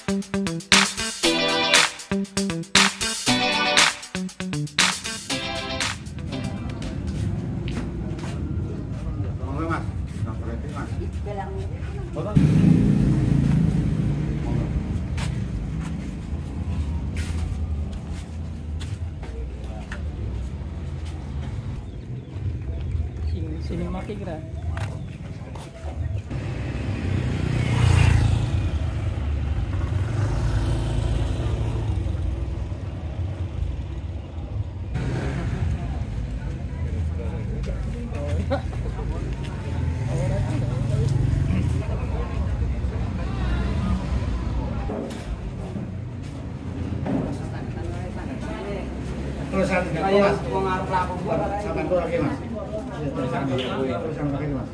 Sini mati kira. Tulisan Mas. Sampai itu lagi Mas. Tulisan lagi Mas.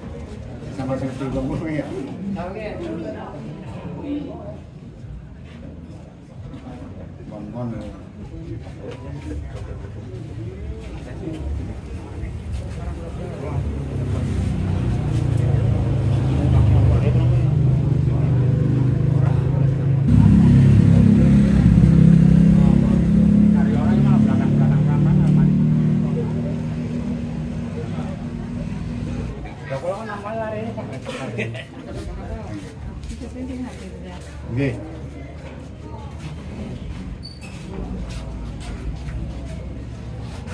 Sama seperti ngomong ya. Oke. Bon. Nggih.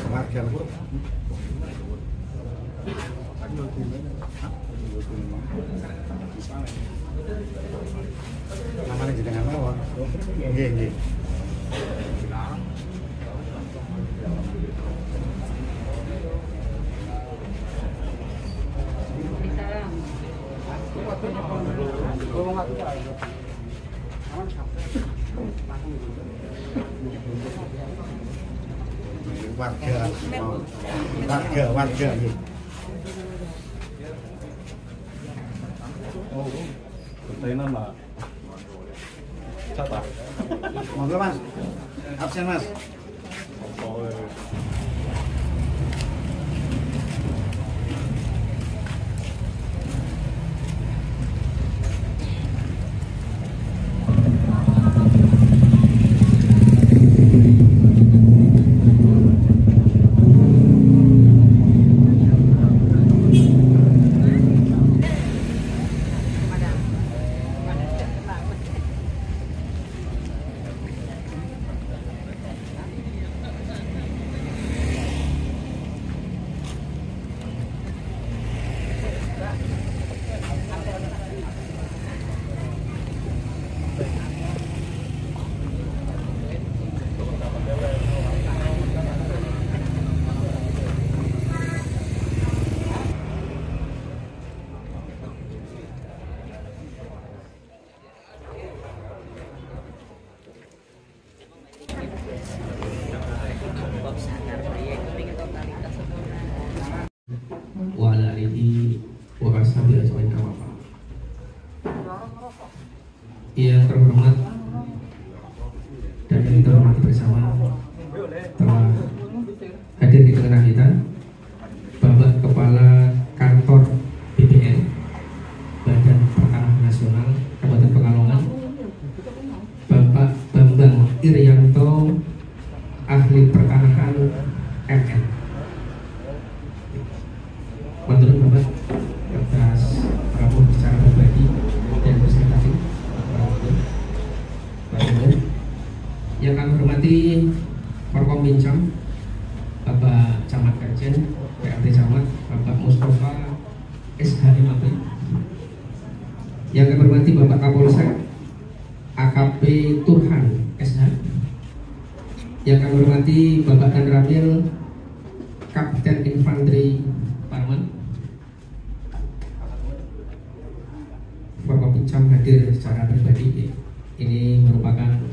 Warga Bu. Namanya jenengan mawon. Nggih. Warga ini. Oh, pertanyaan lah. Siapa? Monggo Mas. Absen Mas. Yang terhormat dan yang kita hormati bersama telah hadir di tengah kita Bapak Kepala Kantor BPN Badan Pertanahan Nasional Kabupaten Pekalongan, Bapak Bambang Irianto, Ahli Pertanahan MN. Menurut Bapak atas prabowo secara pribadi dan presentasi yang kami hormati Forkom Bincang, Bapak Camat Kajen, PRT Camat, Bapak Mustafa SHMAP, yang kami hormati Bapak Kapolsek AKP Turhan SH, yang kami hormati Bapak Dan Ramil Kapten Infanteri Parman. Forkom Bincang hadir secara pribadi. Ini merupakan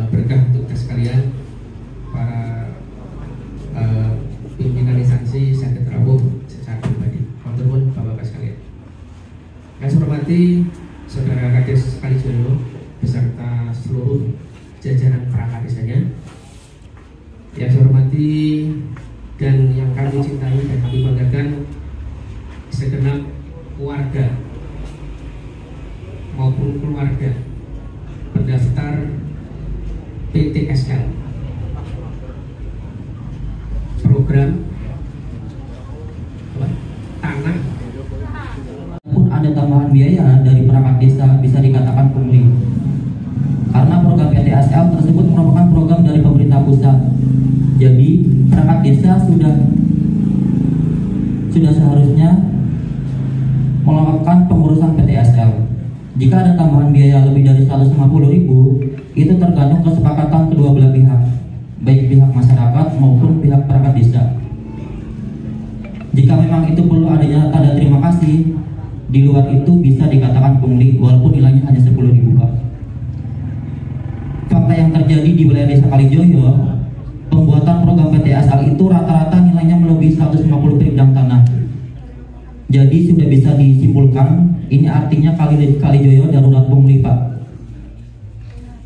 berkah untuk kita sekalian, para pimpinan instansi sakit Rabuh secara pribadi. Matur Bapak-bapak sekalian. Yang saya hormati Saudara Kades Kalijoyo beserta seluruh jajaran perangkat desanya. Yang saya hormati dan yang kami cintai dan kami banggakan segenap warga maupun keluarga mendaftar PTSL, program tanah. Pun ada tambahan biaya dari perangkat desa bisa dikatakan pungli, karena program PTSL tersebut merupakan program dari pemerintah pusat. Jadi perangkat desa sudah seharusnya melakukan pengurusan PTSL. Jika ada tambahan biaya lebih dari 150.000, itu tergantung kesepakatan kedua belah pihak, baik pihak masyarakat maupun pihak perangkat desa. Jika memang itu perlu adanya tanda terima kasih, di luar itu bisa dikatakan pungli walaupun nilainya hanya 10.000, Pak. Fakta yang terjadi di wilayah Desa Kalijoyo, pembuatan program PTSL itu rata-rata nilainya melebihi 150 per bidang tanah. Jadi sudah bisa disimpulkan ini artinya Kalijoyo darurat pungli, Pak.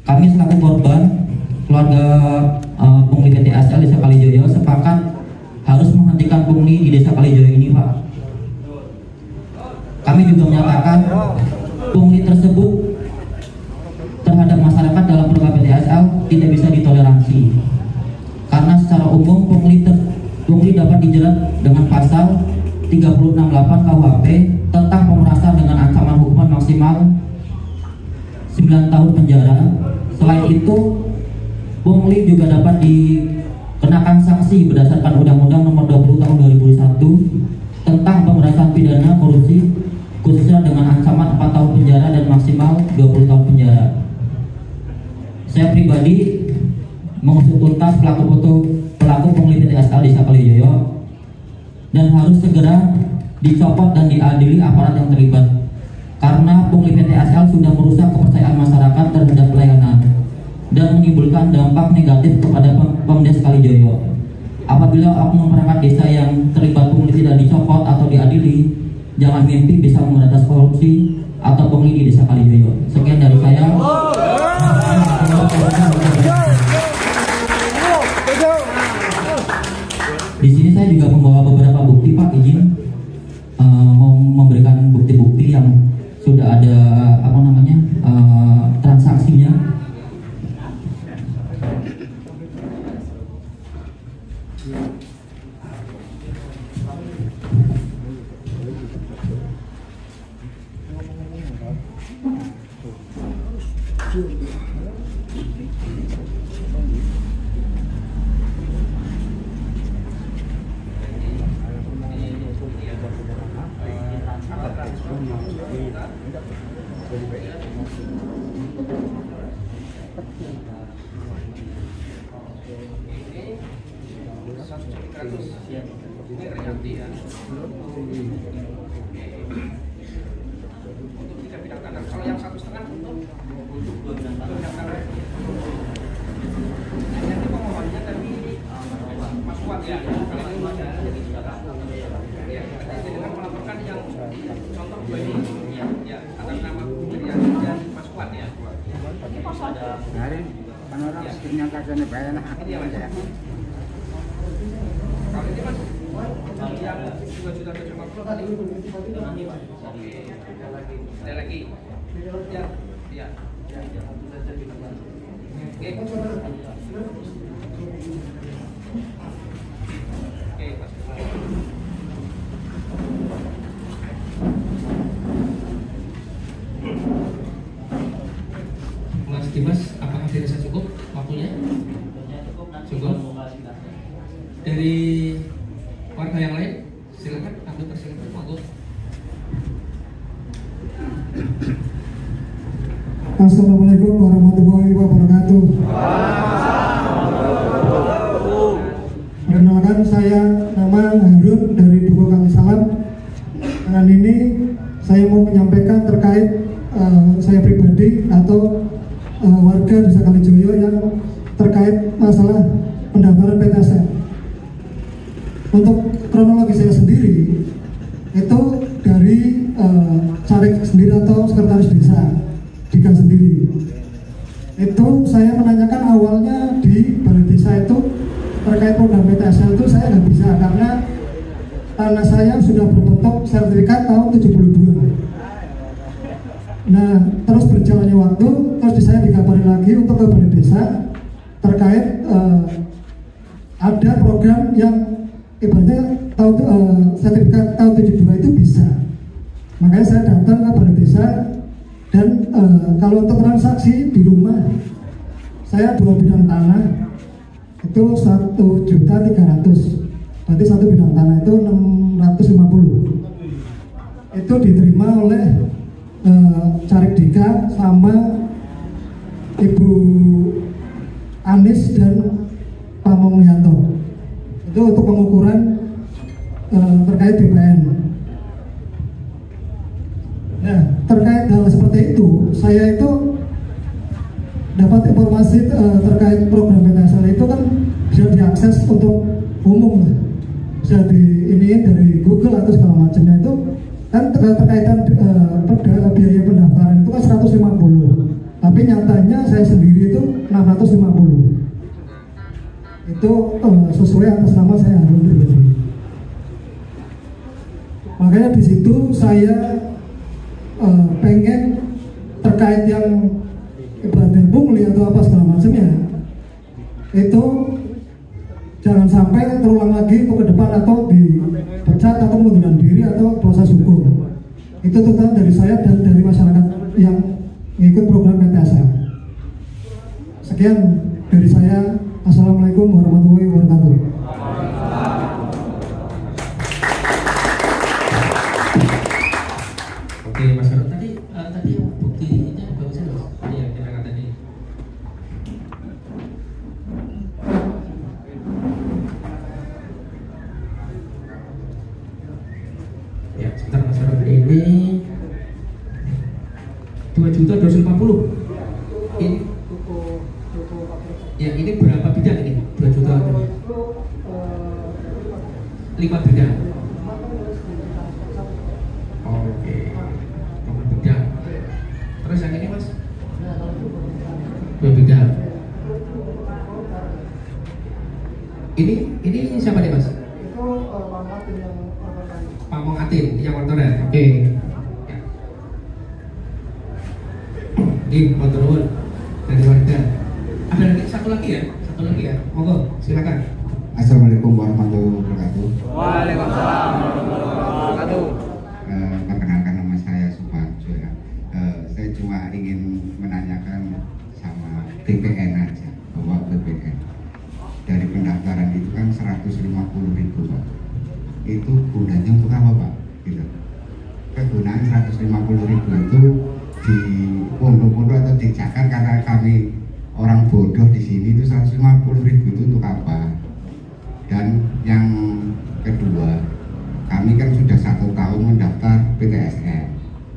Kami selaku korban keluarga pungli PTSL Desa Kalijoyo sepakat harus menghentikan pungli di Desa Kalijoyo ini, Pak. Kami juga menyatakan pungli tersebut terhadap masyarakat dalam program PTSL tidak bisa ditoleransi, karena secara umum pungli dapat dijerat dengan pasal 368 KUHP tentang pemerasan dengan ancaman hukuman maksimal 9 tahun penjara. Selain itu, pungli juga dapat dikenakan sanksi berdasarkan Undang-Undang Nomor 20 Tahun 2001 tentang pemerasan pidana korupsi, khususnya dengan ancaman 4 tahun penjara dan maksimal 20 tahun penjara. Saya pribadi mengusut tuntas pelaku pungli PTSL Desa Kalijoyo dan harus segera dicopot dan diadili aparat yang terlibat, karena pungli PTSL sudah merusak kepercayaan masyarakat terhadap pelayanan dan menimbulkan dampak negatif kepada Pemdes Kalijoyo. Apabila oknum perangkat desa yang terlibat pungli tidak dicopot atau diadili, jangan mimpi bisa memberantas korupsi atau pungli di Desa Kalijoyo. Sekian dari saya. Di sini saya juga membawa beberapa bukti, Pak. Izin mau memberikan bukti-bukti yang sudah ada transaksinya. Kalau yang 1,5 untuk 2 bidang tanah. Nanti pengumumannya tadi Mas Kuat ya. Kalau ini Mas ya, jadi dengan melaporkan yang contoh ini ya atas nama dan Mas Kuat ya. Ini pas ada hari panorama skimnya kagak bayar lah. ini ya Mas ya. Kalau ini Mas yang 2.750 tadi nanti Pak. Ada lagi. Ya, ya. Oke. Oke, Mas. Mas Dimas, apakah dirasa cukup waktunya? Cukup. Dari warga yang lain, silakan ambil persilakan, monggo. Assalamualaikum warahmatullahi wabarakatuh. Perkenalkan, saya nama Harun dari Dukuh Kang Salam. Dengan ini saya mau menyampaikan terkait saya pribadi atau warga Desa Kalijoyo yang terkait masalah pendaftaran PTSL. Untuk kronologi saya sendiri itu dari caleg sendiri atau sekretaris desa Dika sendiri. Itu saya menanyakan awalnya di balai desa itu terkait program PTSL itu saya nggak bisa karena tanah saya sudah berbentuk sertifikat tahun 72. Nah, terus berjalannya waktu, terus saya dikabarin lagi untuk ke balai desa terkait ada program yang ibaratnya sertifikat tahun 72 itu bisa. Makanya saya datang ke balai desa dan kalau untuk transaksi di rumah saya 2 bidang tanah itu 1.300.000, berarti 1 bidang tanah itu 650. Itu diterima oleh Carik Dika sama Ibu Anis dan Pak Momyanto. Itu untuk pengukuran terkait BPN. Nah, terkait hal seperti itu, saya itu dapat informasi terkait program PTSL itu kan bisa diakses untuk umum, bisa diiniin dari Google atau segala macamnya. Itu kan terkaitan biaya pendaftaran itu kan 150, tapi nyatanya saya sendiri itu 650. Itu sesuai atas nama saya Harun pribadi. Makanya di situ saya pengen terkait yang ibaratnya pungli atau apa segala macamnya, itu jangan sampai terulang lagi untuk ke depan atau dipecat atau mengundurkan diri atau proses hukum. Itu tuntutan dari saya dan dari masyarakat yang mengikut program PTSL. Sekian dari saya. Assalamualaikum warahmatullahi wabarakatuh. Oke, Mas Harun, tadi yang buktinya bagusnya Mas. Iya, kita kata tadi. Ya, sebentar Mas Harun. Ini 2.240.000. Ini ya, ini berapa bidang ini? 2 juta. 5 bidang. Oke, 5 bidang. Terus yang ini Mas? 2 bidang. Ini siapa nih Mas? Itu Pamong Atin yang motornya. Oke. Ya. Ini motor dari warga. Ada lagi satu lagi ya, monggo silakan. Assalamualaikum warahmatullahi wabarakatuh. Waalaikumsalam warahmatullahi wabarakatuh. Perkenalkan nama saya Suparjo ya. Saya cuma ingin menanyakan sama BPN aja, bahwa BPN dari pendaftaran itu kan 150.000 Pak. Itu gunanya untuk apa Pak? Gitu. Kegunaan 150.000 itu di pondok-pondok atau di Jakarta, karena kami orang bodoh di sini, itu 150.000 itu untuk apa? Dan yang kedua, kami kan sudah 1 tahun mendaftar PTSL.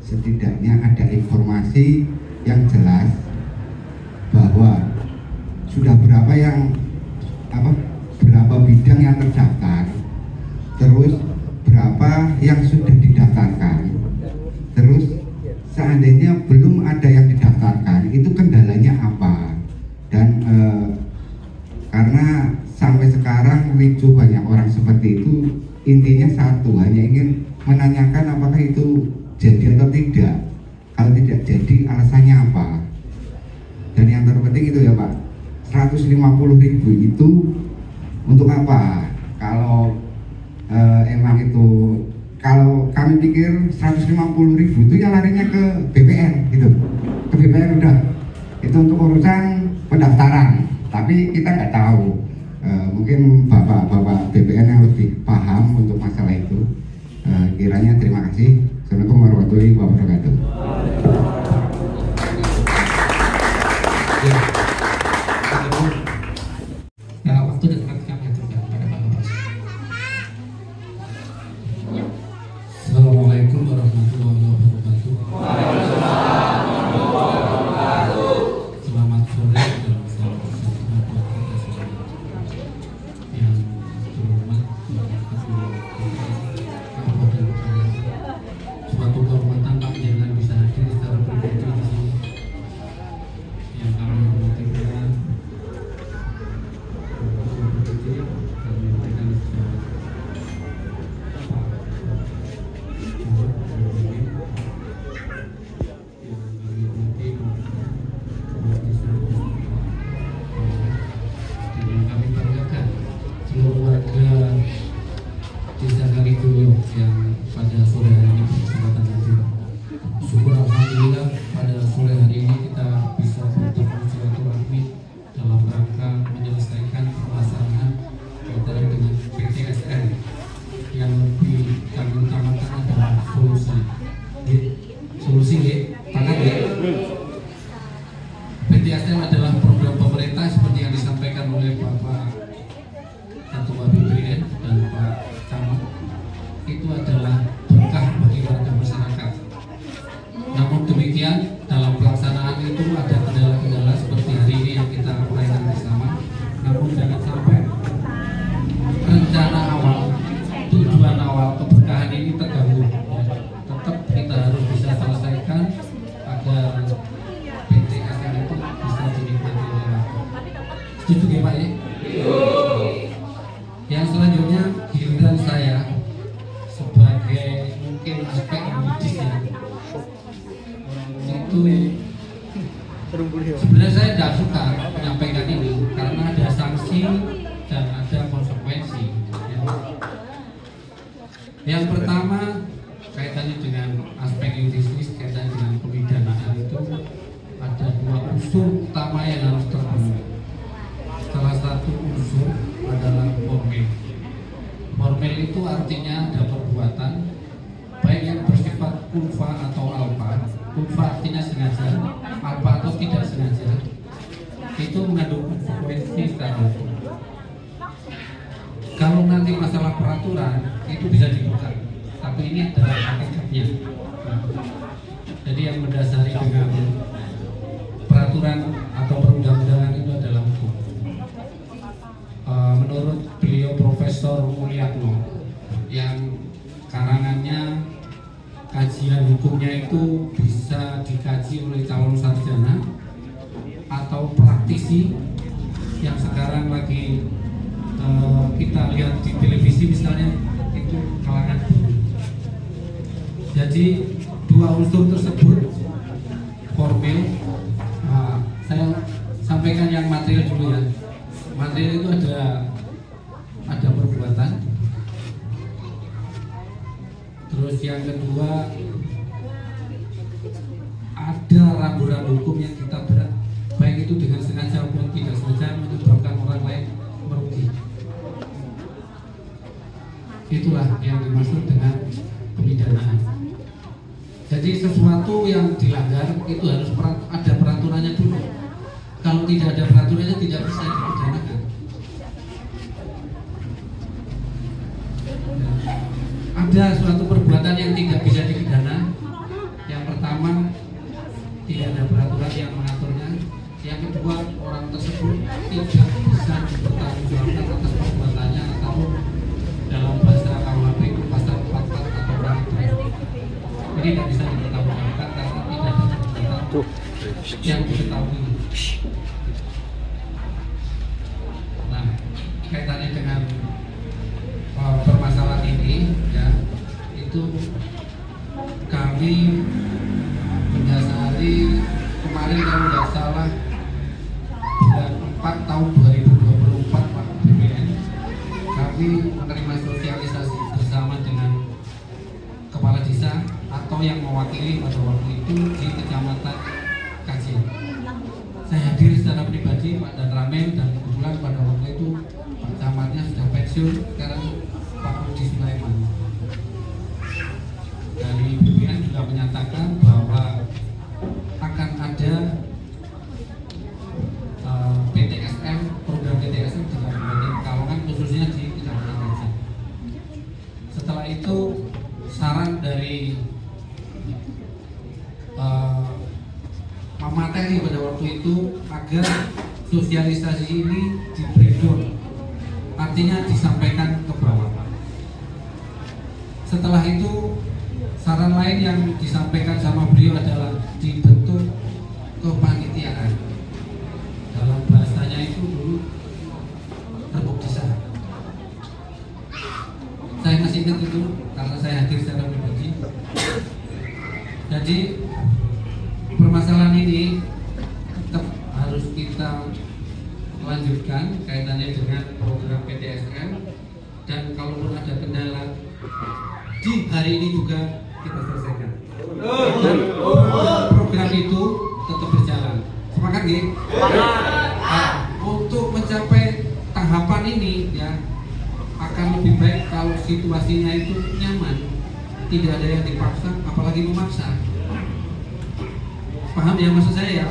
Setidaknya ada informasi yang jelas bahwa sudah berapa bidang yang terdaftar, terus berapa yang sudah didaftarkan, terus seandainya belum ada yang didaftarkan, itu kendalanya apa? Dan karena sampai sekarang ricu banyak orang seperti itu, intinya satu, hanya ingin menanyakan apakah itu jadi atau tidak. Kalau tidak jadi, alasannya apa? Dan yang terpenting itu ya Pak, 150.000 itu untuk apa? Kalau emang itu, kalau kami pikir 150.000 itu ya larinya ke BPN gitu, ke BPN udah, itu untuk urusan pendaftaran. Tapi kita nggak tahu, mungkin bapak-bapak BPN yang lebih paham untuk masalah itu. Kiranya terima kasih. Assalamualaikum warahmatullahi wabarakatuh. Ya, waktu dan tempat kami aturkan pada Pak Bapak. Assalamualaikum warahmatullahi wabarakatuh. Selamat sore dan salam sejahtera buat kita semua. Yang terhormat Bapak Ketua Kabupaten Bogor, suatu kehormatan Pak Jenderal bisa hadir secara PTSM adalah program pemerintah seperti yang disampaikan oleh Bapak Ketua BPN dan Pak Camat. Itu adalah berkah bagi warga masyarakat. Namun demikian, dalam pelaksanaan itu ada kendala-kendala seperti hari ini yang kita uraikan bersama. Namun jangan sampai rencana awal, tujuan awal keberkahan ini terganggu. Tetap kita harus bisa selesaikan agar PTSM itu bisa dinikmati oleh warga. Setuju ya Pak ya? Yang selanjutnya giliran saya sebagai mungkin aspek medis ya, itu sebenarnya saya tidak suka menyampaikan ini karena ada sanksi dan ada konsekuensi ya. Yang pertama kaitannya dengan aspek yuridis, kaitannya dengan pemidanaan itu ada dua unsur utama yang harus terpenuhi. Salah satu unsur adalah formil. Formil itu artinya ada perbuatan baik yang bersifat kulfa atau alfa. Kulfa artinya sengaja, alfa atau tidak sengaja. Itu mengandung konsekuensi secara hukum. Kalau nanti masalah peraturan itu bisa dibuka, tapi ini adalah hakikatnya. Jadi yang mendasari dengan peraturan atau perundang-undangan itu adalah hukum. Menurut beliau Profesor Mulyatno yang karangannya kajian hukumnya itu bisa dikaji oleh calon sarjana atau praktisi yang sekarang lagi kita lihat di televisi misalnya itu kalangan buruh. Jadi dua unsur tersebut formil, saya sampaikan yang material dulu ya. Material itu ada perbuatan. Terus yang kedua ada rambu-rambu hukum yang kita berat, baik itu dengan sengaja maupun tidak sengaja menyebabkan orang lain merugi. Itulah yang dimaksud dengan pemidanaan. Jadi sesuatu yang dilanggar itu harus ada peraturannya dulu. Kalau tidak ada peraturannya tidak bisa dipidanakan. Ada suatu perbuatan yang tidak bisa dipidana. Yang pertama, tidak ada peraturan yang mengaturnya. Yang kedua, orang tersebut tidak bisa dipertanggungjawabkan atas perbuatannya atau dalam bahasa KUHP itu pasal 44 atau peraturan. Ini tidak bisa dipertanggungjawabkan karena tidak ada perbuatan yang diketahui. Nah, kaitannya dengan permasalahan ini ya, itu kami mendasari kemarin kalau tidak salah bulan 4 tahun 2024 Pak BPN, kami menerima sosialisasi bersama dengan kepala desa atau yang mewakili pada waktu itu di kecamatan Kajian. Saya hadir secara pribadi Pak dan Ramel, dan kebetulan pada waktu itu Pak Camatnya sudah pensiun, sekarang Pak Rudi Sulaiman. Dari BPN juga menyatakan bahwa akan ada PTSM, program PTSM di Kabupaten Kalongan khususnya di Kecamatan Kajian. Setelah itu saran dari materi pada waktu itu agar sosialisasi ini di-breakdown, artinya disampaikan ke bawah. Setelah itu saran lain yang disampaikan sama beliau adalah dibentuk kepanitiaan. Dalam bahasanya itu dulu rebuk desa. Saya masih ingat itu karena saya hadir secara pribadi. Jadi permasalahan ini tetap harus kita lanjutkan kaitannya dengan program PTSM, dan kalaupun ada kendala di hari ini juga kita selesaikan. Dan program itu tetap berjalan. Semangat nggih? Untuk mencapai tahapan ini ya akan lebih baik kalau situasinya itu nyaman, tidak ada yang dipaksa, apalagi memaksa. Paham ya maksud saya ya?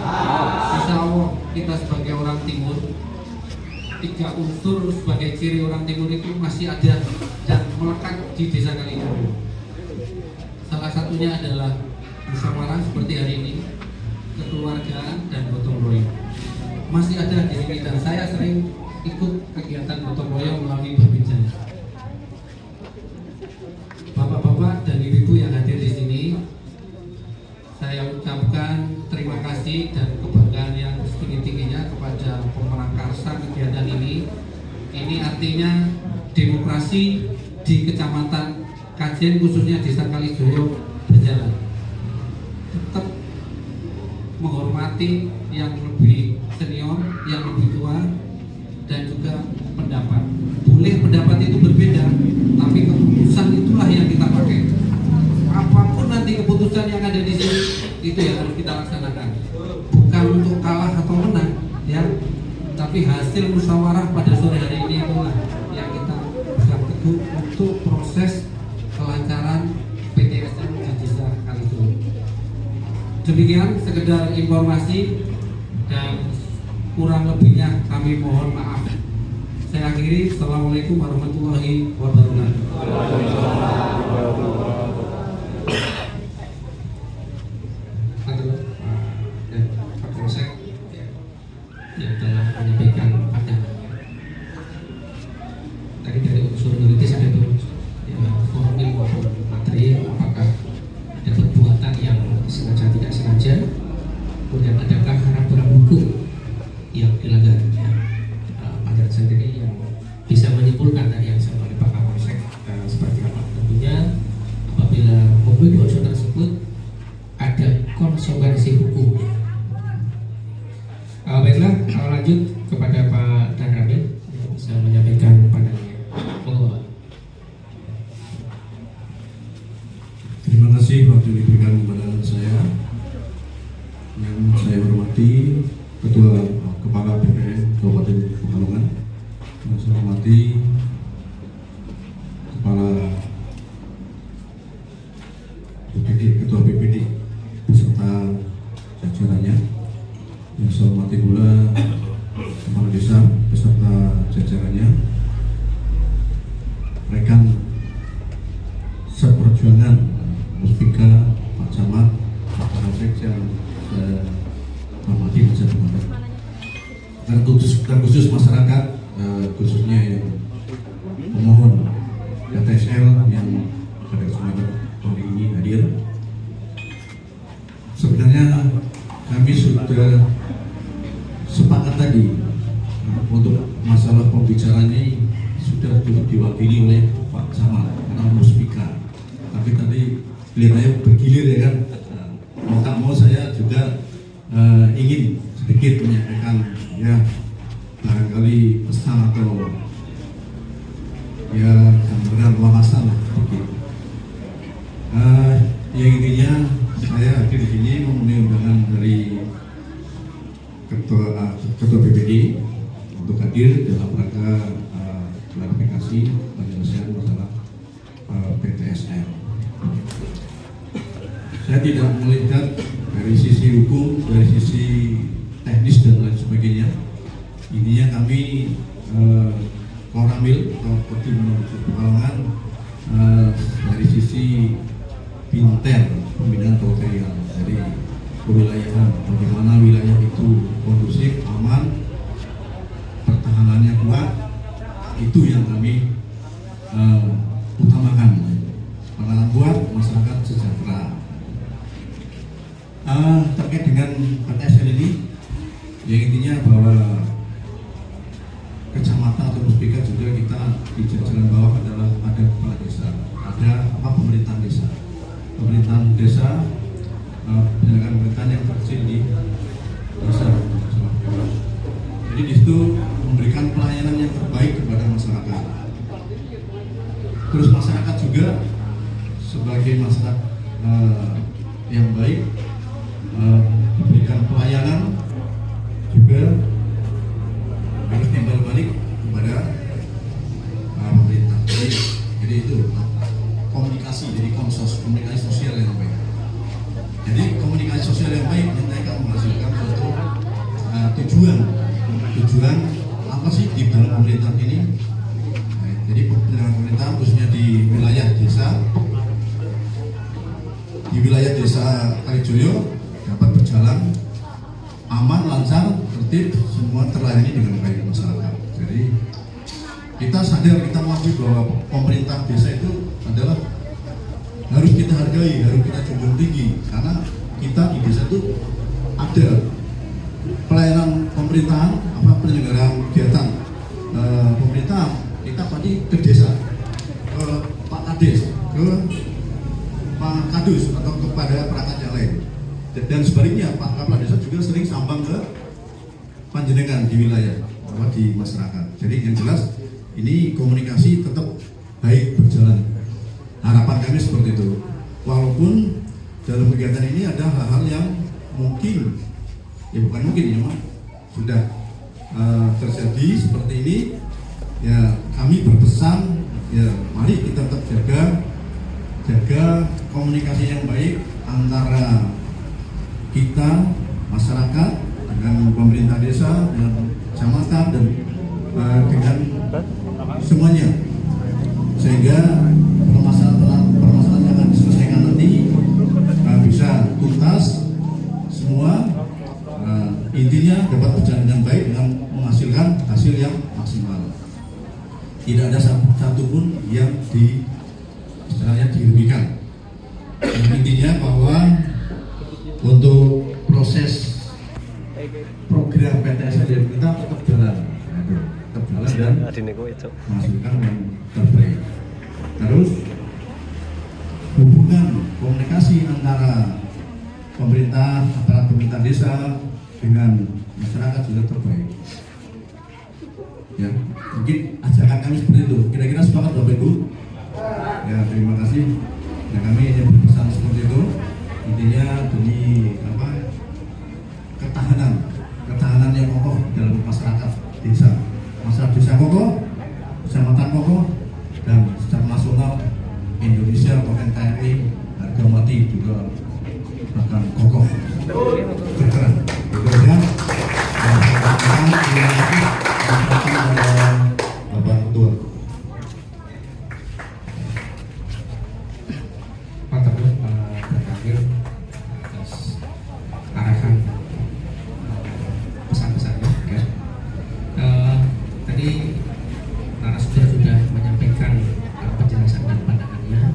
Insya Allah kita sebagai orang timur, 3 unsur sebagai ciri orang timur itu masih ada dan melekat di desa Kalijoyo. Salah satunya adalah musyawarah seperti hari ini, kekeluargaan dan gotong royong. Masih ada di sini dan saya sering ikut kegiatan gotong royong melalui Babinjaya. Bapak-bapak dan ibu-ibu yang hadir di sini, saya ucapkan terima kasih dan kebanggaan yang setinggi-tingginya kepada pemerakarsa kegiatan ini. Ini artinya demokrasi di Kecamatan Kajen khususnya Desa Kalijoyo berjalan. Tetap menghormati yang lebih senior, yang lebih tua, dan juga pendapat. Boleh pendapat itu berbeda, tapi keputusan itulah yang kita pakai. Apapun nanti keputusan yang ada di sini, itu yang harus kita laksanakan. Bukan untuk kalah atau menang, ya. Tapi hasil musyawarah pada sore hari ini itulah yang kita pegang teguh untuk proses kelancaran PTSM di Desa Kalijoyo. Demikian sekedar informasi dan kurang lebihnya kami mohon maaf. Saya akhiri. Assalamualaikum warahmatullahi wabarakatuh. Pak Polsek yang telah menyampaikan pandangannya. Tadi dari unsur yuridis ada tuh formil maupun materi, apakah ada perbuatan yang sengaja tidak sengaja, kemudian adakah aturan hukum yang dilanggar. Pandangan sendiri yang bisa menyimpulkan dari yang disampaikan oleh Pak Kapolsek seperti apa. Tentunya apabila memenuhi unsur tersebut ada konsekuensi hukumnya. Baiklah, lanjut kepada Pak Dan Ramil yang bisa menyampaikan pandangannya. Terima kasih waktu diberikan kepada saya. Yang saya hormati Ketua Kepala BPN Kabupaten Pekalongan, yang saya hormati Kepala BPD, Ketua BPD beserta jajarannya, yang saya hormati pula Kepala Desa beserta jajarannya, rekan seperjuangan Muspika, Pak Camat, Pak Kapolsek yang saya hormati dan saya banggakan. Dan khusus masyarakat, khususnya yang pemohon PTSL yang pada kesempatan hari ini hadir. Sebenarnya kami sudah sepakat tadi untuk masalah pembicaraan ini sudah diwakili oleh Pak Camat karena Muspika. Tapi tadi kelihatannya bergilir ya kan. Mau tak mau saya juga ingin sedikit menyampaikan ya barangkali pesan atau ya gambaran wawasan lah sedikit. Yang intinya saya hadir di sini memenuhi undangan dari Ketua BPD untuk hadir dalam rangka klarifikasi penyelesaian masalah PTSL. Saya tidak melihat dari sisi hukum, dari sisi teknis dan lain sebagainya. Intinya kami Koramil atau Kodim menuju Pekalongan dari sisi pinter pembinaan teritorial, dari kewilayahan, bagaimana wilayah itu kondusif, aman, pertahanannya kuat, itu yang kami utamakan. Pertahanan kuat, masyarakat sejahtera. Terkait dengan PTSL ini, yang intinya bahwa kecamatan atau Muspika juga kita di jajaran bawah adalah ada kepala desa, ada pemerintahan desa. Pemerintahan desa menjalankan pemerintahan yang terkecil di desa. Jadi di situ memberikan pelayanan yang terbaik kepada masyarakat. Terus masyarakat juga sebagai masyarakat yang baik memberikan pelayanan juga harus timbal balik kepada pemerintah. Jadi itu komunikasi, jadi komunikasi sosial yang baik. Jadi komunikasi sosial yang baik tujuan apa sih di dalam pemerintahan ini. Nah, jadi penyelenggaraan pemerintahan khususnya di wilayah desa Kalijoyo dapat berjalan aman, lancar, tertib, semua terlayani dengan baik masyarakat. Jadi kita sadar, kita mengakui bahwa pemerintah desa itu adalah harus kita hargai, harus kita junjung tinggi, karena kita di desa itu ada pelayanan pemerintahan, penyelenggaraan kegiatan pemerintahan, kita pasti ke desa, ke Pak Kades, ke Pak Kadus atau kepada perangkat yang lain. Dan sebaliknya Pak Kepala Desa juga sering sambang ke panjenengan di wilayah, di masyarakat. Jadi yang jelas ini komunikasi tetap baik berjalan. Harapan kami seperti itu. Walaupun dalam kegiatan ini ada hal-hal yang mungkin, ya bukan mungkin, ya sudah terjadi seperti ini. Ya kami berpesan, ya mari kita tetap jaga komunikasi yang baik antara kita masyarakat dengan pemerintah desa, dengan kecamatan dan dengan semuanya, sehingga permasalahan yang akan diselesaikan nanti bisa tuntas semua, intinya dapat berjalan dengan baik dengan menghasilkan hasil yang maksimal. Tidak ada satupun yang dirugikan. Intinya bahwa untuk proses program PTS dari kita tetap jalan dan menghasilkan yang terbaik. Terus hubungan komunikasi antara pemerintah desa dengan masyarakat juga terbaik. Ya, mungkin ajakan kami seperti itu. Kira-kira sepakat Bapak Ibu? Ya, terima kasih. Ya, kami ingin berpesan seperti itu. Intinya demi ketahanan yang kokoh dalam masyarakat desa kokoh, kecamatan kokoh, dan secara nasional Indonesia atau NKRI harga mati juga akan kokoh bergerak. Bapak Ketua. Arahan pesan-pesannya ya. Tadi narasumber sudah menyampaikan penjelasan dan pandangannya.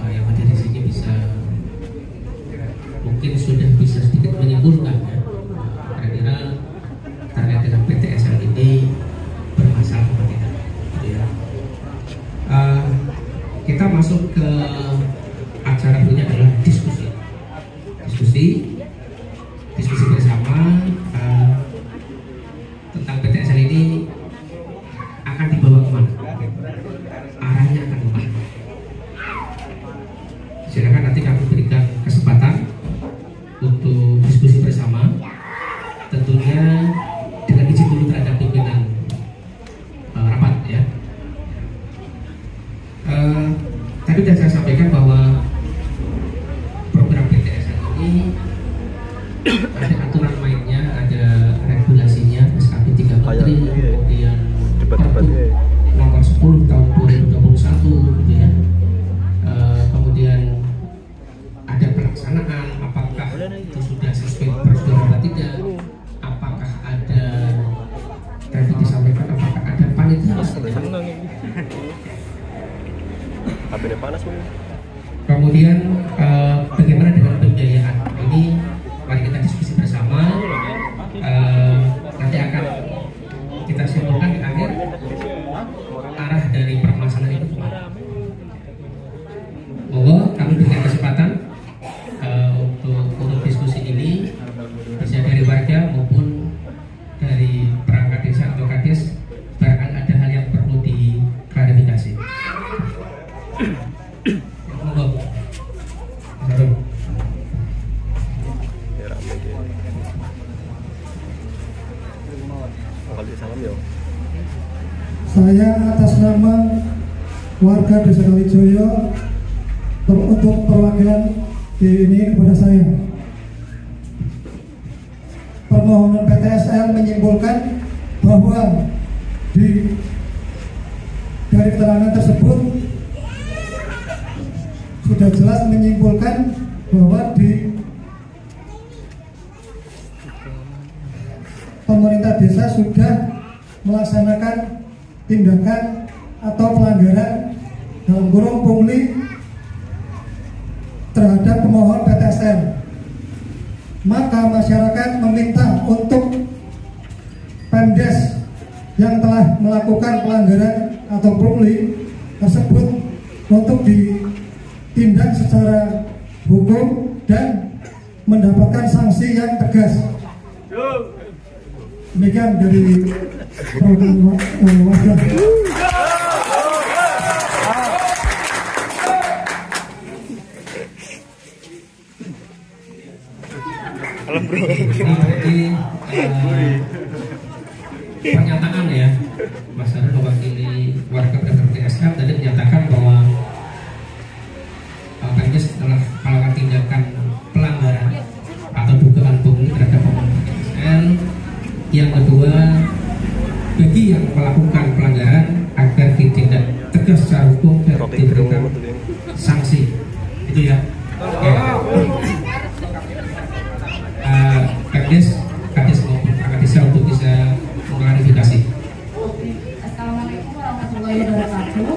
Yang hadir di sini mungkin sudah bisa sedikit menyimpulkan ya, kira-kira terkait dengan PTSL ini bermasalah apa tidak, gitu ya. Kita masuk ke acara berikutnya adalah diskusi bersama tentang PTSL ini akan dibawa kemana, arahnya akan kemana. Silakan nanti kami berikan kesempatan untuk diskusi bersama, tentunya dengan izin dulu terhadap pimpinan rapat ya. Tadi sudah saya sampaikan bahwa program PTSL ini ada aturan mainnya, ada regulasinya, SKP 3 Menteri, kemudian Perpu nomor 10 tahun 2021 gitu ya. Kemudian ada pelaksanaan, apakah itu sudah sesuai prosedur atau tidak, apakah ada, tadi disampaikan apakah ada panitia. Kemudian bagaimana dengan pembiayaan ini, mari kita diskusi bersama. Nanti akan kita simpulkan di akhir arah dari permasalahan itu kemana. Monggo kami berikan kesempatan untuk diskusi ini, bisa dari warga maupun dari perangkat desa atau kades, barangkali ada hal yang perlu diklarifikasi. Monggo. Saya atas nama warga Desa Kalijoyo untuk perwakilan di ini kepada saya. permohonan PTSL menyimpulkan bahwa dari keterangan tersebut sudah jelas menyimpulkan bahwa di pemerintah desa sudah melaksanakan tindakan atau pelanggaran dalam kurung pungli terhadap pemohon PTSL. Maka masyarakat meminta untuk Pemdes yang telah melakukan pelanggaran atau pungli tersebut untuk ditindak secara hukum dan mendapatkan sanksi yang tegas. Demikian dari warga. Pernyataan ya, Mas Harun mewakili warga pedagang PTSL tadi menyatakan bahwa Pemdes telah melakukan tindakan pelanggaran atau dugaan pungli terhadap pemohon PTSL. Yang kedua, bagi yang melakukan pelanggaran agar ditindak tegas secara hukum dan diberikan sanksi. Itu ya. Kades maupun perangkat desa untuk bisa mengklarifikasi. Assalamualaikum warahmatullahi wabarakatuh.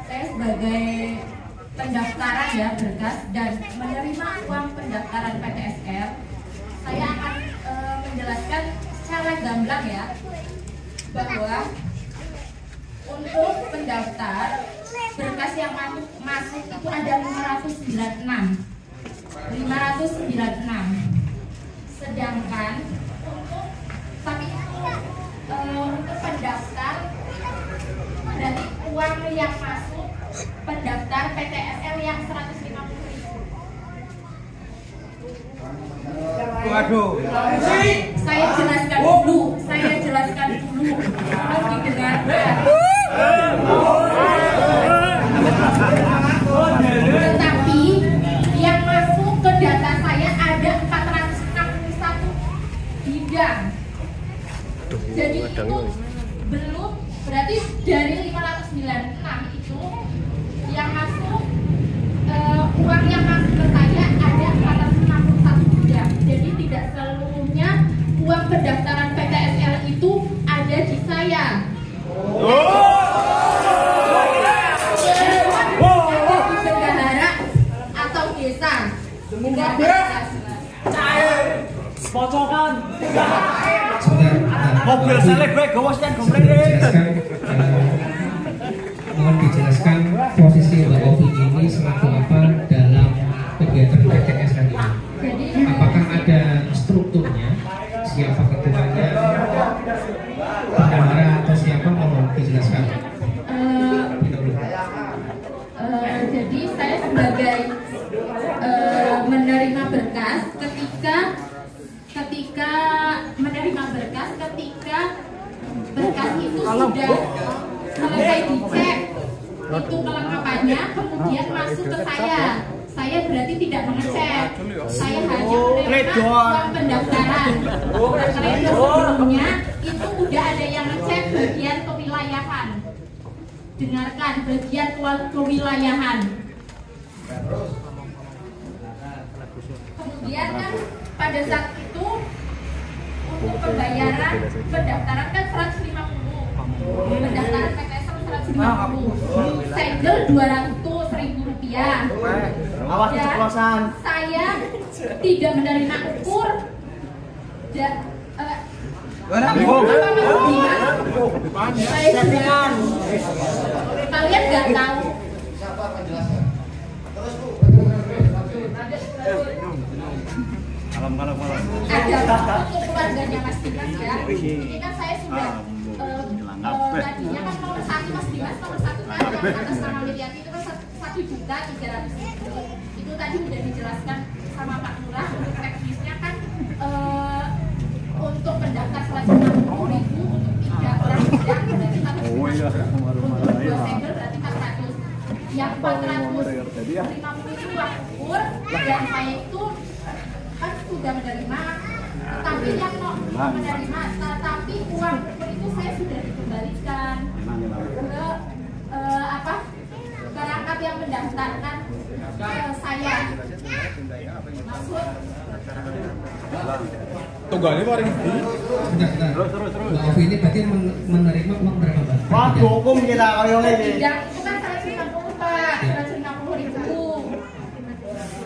Saya sebagai pendaftaran ya berkas dan menerima uang pendaftaran PTSL, saya akan menjelaskan secara gamblang ya bahwa untuk pendaftar berkas yang masuk itu ada 596. Sedangkan untuk pendaftar berarti uang yang masuk pendaftar PTSL yang 150.000. Waduh. Saya jelaskan dulu. Belum didengarkan. Tetapi yang masuk ke data saya ada 461 bidang. Jadi itu belum, berarti dari 596 itu yang masuk uang yang masuk ke saya ada 461 bidang. Jadi tidak seluruhnya uang pendaftaran PTSL itu ada di saya. Pocokan. Mobil selebek gawas kan komplain. Mohon dijelaskan posisi Mbak Ovi ini selaku apa dalam kegiatan PTS tadi. Apakah ada strukturnya? Siapa ketuanya? Bendahara atau siapa? Mohon dijelaskan. Jadi saya sebagai menerima berkas ketika menerima berkas itu sudah selesai dicek itu kelengkapannya, kemudian masuk ke saya berarti tidak mengecek, saya hanya menerima uang pendaftaran. Karena sebelumnya itu udah ada yang ngecek bagian kewilayahan. Dengarkan, bagian kewilayahan. Kemudian kan pada saat itu untuk pembayaran pendaftaran kan 150, pendaftaran PTS 150, segel 200.000 rupiah. Dan saya tidak menerima ukur dan kalian nggak tahu. Ada untuk keluarganya Mas Dimas ya. Ini kan saya sudah tadinya kan nomor 1 Mas Dimas, nomor 1 kan atas nama Miriati itu kan 1.300.000. Itu tadi sudah dijelaskan sama Pak Lurah. Untuk teknisnya kan untuk pendaftar 150.000 untuk 3 orang bidang berarti 150, untuk 2 segel berarti 400. yang 450 itu uang ukur, dan saya itu kan sudah menerima, tapi yang menerima, tapi uang ukur itu saya sudah dikembalikan ke perangkat yang mendaftarkan saya. Maksud tunggalnya paling Mbak Ovi ini berarti menerima uang berapa, Mbak? Wah, hukum kita kalau ini. yang itu kan 150 Pak, 150.000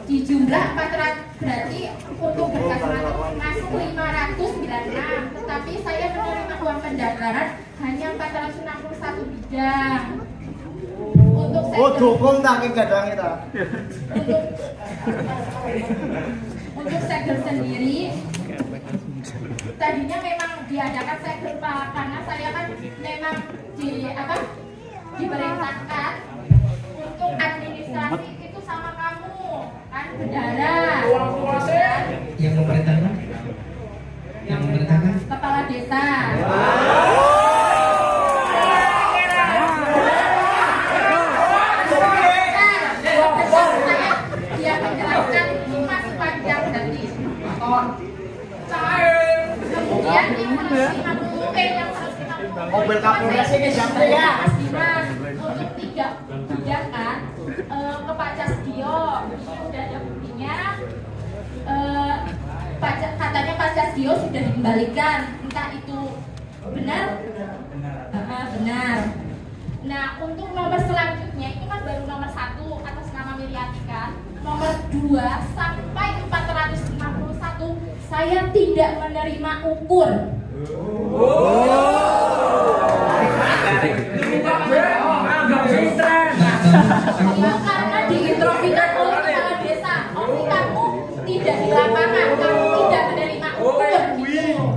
di jumlah 400, berarti untuk berkas masuk 596, tetapi saya menerima uang pendaftaran hanya 461 bidang. Untuk Oh, dukung tak kadang kita. Untuk segel sendiri tadinya memang diadakan segel Pak, karena saya kan memang diperintahkan untuk administrasi itu sama kamu kan, bendara Yang memerintahkan? Yang memerintahkan? kepala desa. Dia menjelaskan ini masih panjang nanti. Kemudian yang 150 Mobil Kapolres ini siapa ya? untuk 3 bidang kan, ke Pak Casdio sudah ada buktinya. Katanya Pak Casdio sudah dikembalikan, entah itu benar? Benar. Nah, untuk nomor selanjutnya itu kan baru nomor 1 atas nama Miriati kan, nomor 2 sampai 451 saya tidak menerima ukur. Karena diintrofikan oleh kepala desa, kamu tidak di lapangan, kamu tidak menerima ukur gitu.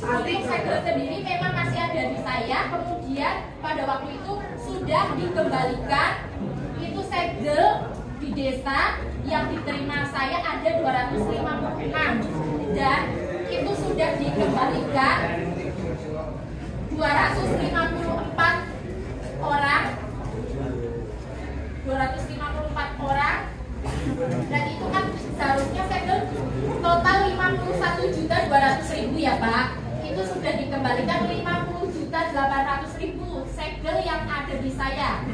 Untuk segel sendiri memang masih ada di saya, kemudian pada waktu itu sudah dikembalikan. Itu segel di desa yang diterima saya ada 256 dan itu sudah dikembalikan 254 orang dan itu kan seharusnya segel total 51.200.000 ya Pak, itu sudah dikembalikan 50.800.000 segel yang ada di saya.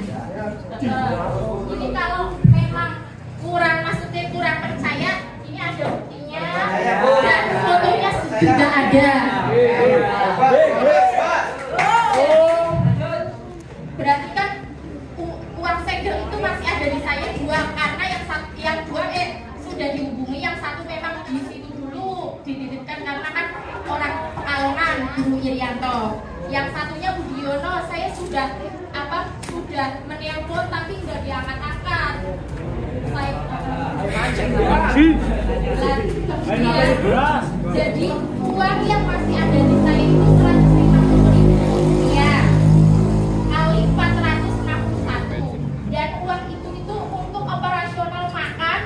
Ini kalau memang maksudnya kurang percaya, ini ada buktinya dan fotonya sudah ada. Berarti kan uang segel itu masih ada di saya 2, karena yang 2 sudah dihubungi, yang 1 memang di situ dulu dititipkan karena kan orang Pekalongan, Bu Irianto. Yang satunya Budiono, saya sudah menelpon tapi nggak diangkat-angkat. Jadi uang yang masih ada di saya itu 150.000 ya, kali 461, dan uang itu untuk operasional makan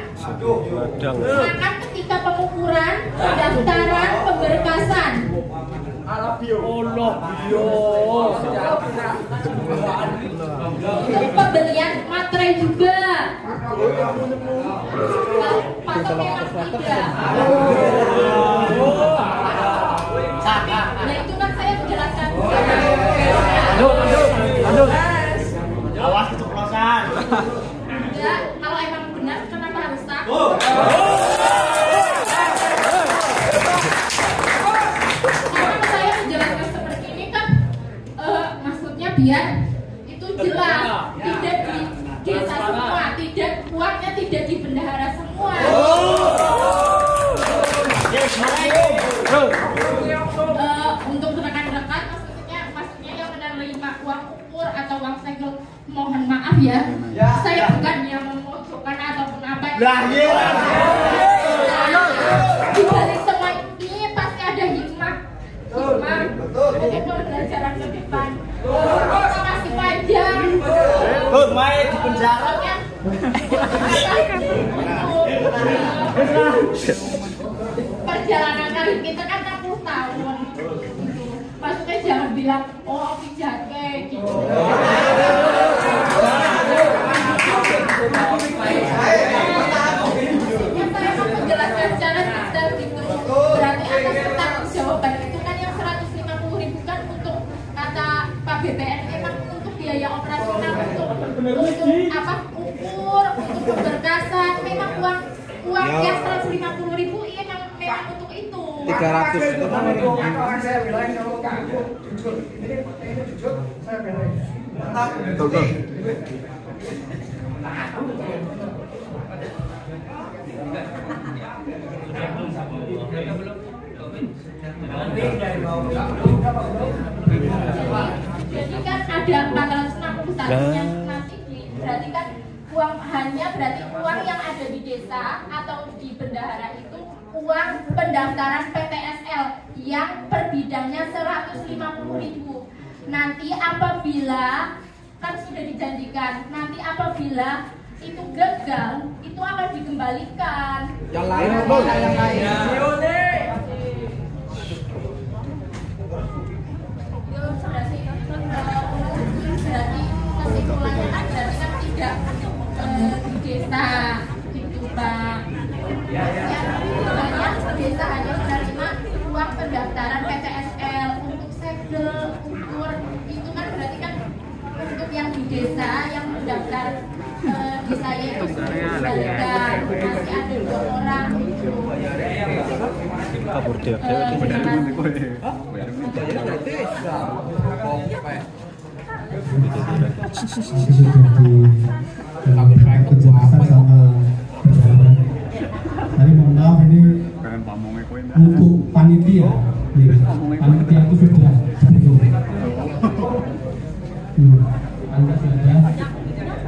ketika pengukuran, pendaftaran, pemberkasan. Untuk pembelian materai juga. Patok memang tidak. Nah itu kan saya menjelaskan. Awas keceplosan. Enggak, kalau emang benar kenapa harus takut? Karena saya menjelaskan seperti ini kan, maksudnya biar itu jelas, tidak di desa semua, tidak uangnya tidak di bendahara semua. Untuk rekan-rekan, maksudnya yang menerima uang ukur atau uang segel, mohon maaf ya, saya bukan yang memojokkan ataupun apa. Di balik semua ini pasti ada hikmah untuk pembelajaran ke depan. Masih panjang. Main di penjara. Perjalanan karir kita kan 60 tahun. Maksudnya jangan bilang, oh aku jahat kayak gitu. 150.000 iya memang untuk itu. 300 itu kan saya bilang kalau kamu jujur. Ini jujur saya bilang. Betul. Jadi kan ada 461 yang nanti berarti kan uang hanya berarti uang yang ada di desa atau di bendahara itu uang pendaftaran PTSL yang per bidangnya 150.000. Nanti apabila kan sudah dijanjikan, nanti apabila itu gagal, itu akan dikembalikan. Yang lain apa? Yang lain. Berarti kesimpulannya kan berarti kan tidak di desa gitu Pak. Banyak desa hanya menerima uang pendaftaran PTSL untuk segel, ukur itu kan berarti kan untuk yang di desa yang mendaftar di saya itu dikembalikan masih ada 2 orang gitu. Kabur dia. Kejelasan sama tadi mohon maaf ini untuk panitia itu sudah penuh. Anda saja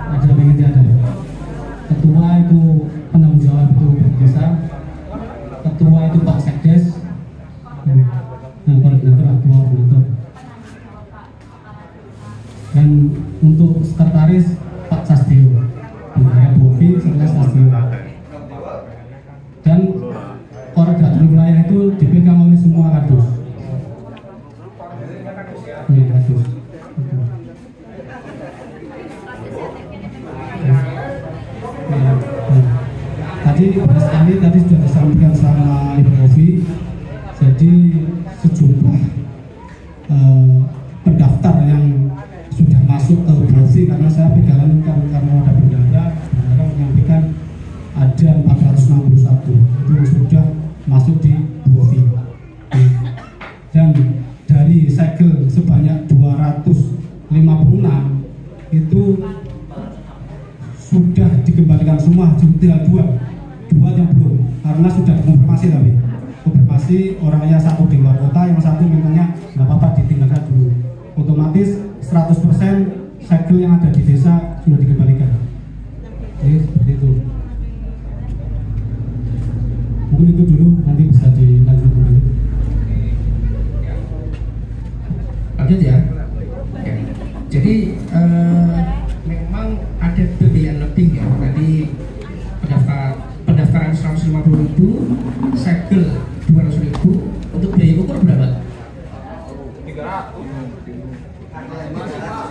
ada panitia ada ketua itu penanggung jawab itu desa, ketua itu Pak Sekdes, koordinator. Dan untuk sekretaris Pak Sastio, Bovi, sekretaris Sastio. Dan koordinator wilayah itu dipegang oleh semua kadus. Kadus. Tadi sudah disampaikan sama Ibu Bovi. Jadi sejumlah pendaftar yang sudah masuk ke Bovi karena saya pegangan karena ada bendahara menyampaikan ada 461 itu sudah masuk di Bovi. Dan dari segel sebanyak 256 itu sudah dikembalikan semua, tinggal dua yang belum karena sudah dikonfirmasi tapi konfirmasi orangnya satu di luar kota, yang satu mintanya nggak apa-apa ditinggalkan dulu, otomatis 100% segel yang ada di desa sudah dikembalikan. Jadi seperti itu. Mungkin itu dulu, nanti bisa dilanjutkan dulu. Lanjut ya. Jadi memang ada pembelian lebih ya. Tadi pendaftaran 150.000, segel 200.000, untuk biaya ukur berapa? 300.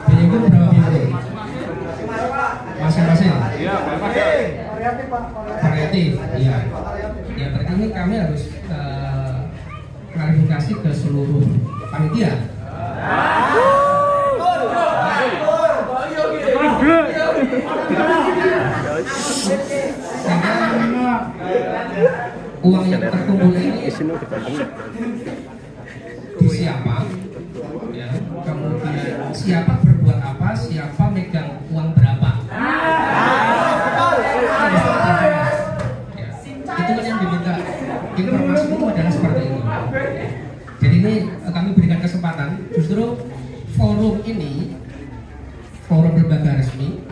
Biaya ukur berapa biaya? Masing-masing. Iya, variatif Pak. Variatif, iya. Ya berarti ini kami harus klarifikasi ke seluruh panitia. Uang yang terkumpul ini di siapa, ya, kemudian siapa berbuat apa, siapa megang uang berapa, ya, itu kan yang diminta informasi itu adalah seperti itu. Jadi ini kami berikan kesempatan, justru forum ini, forum lembaga resmi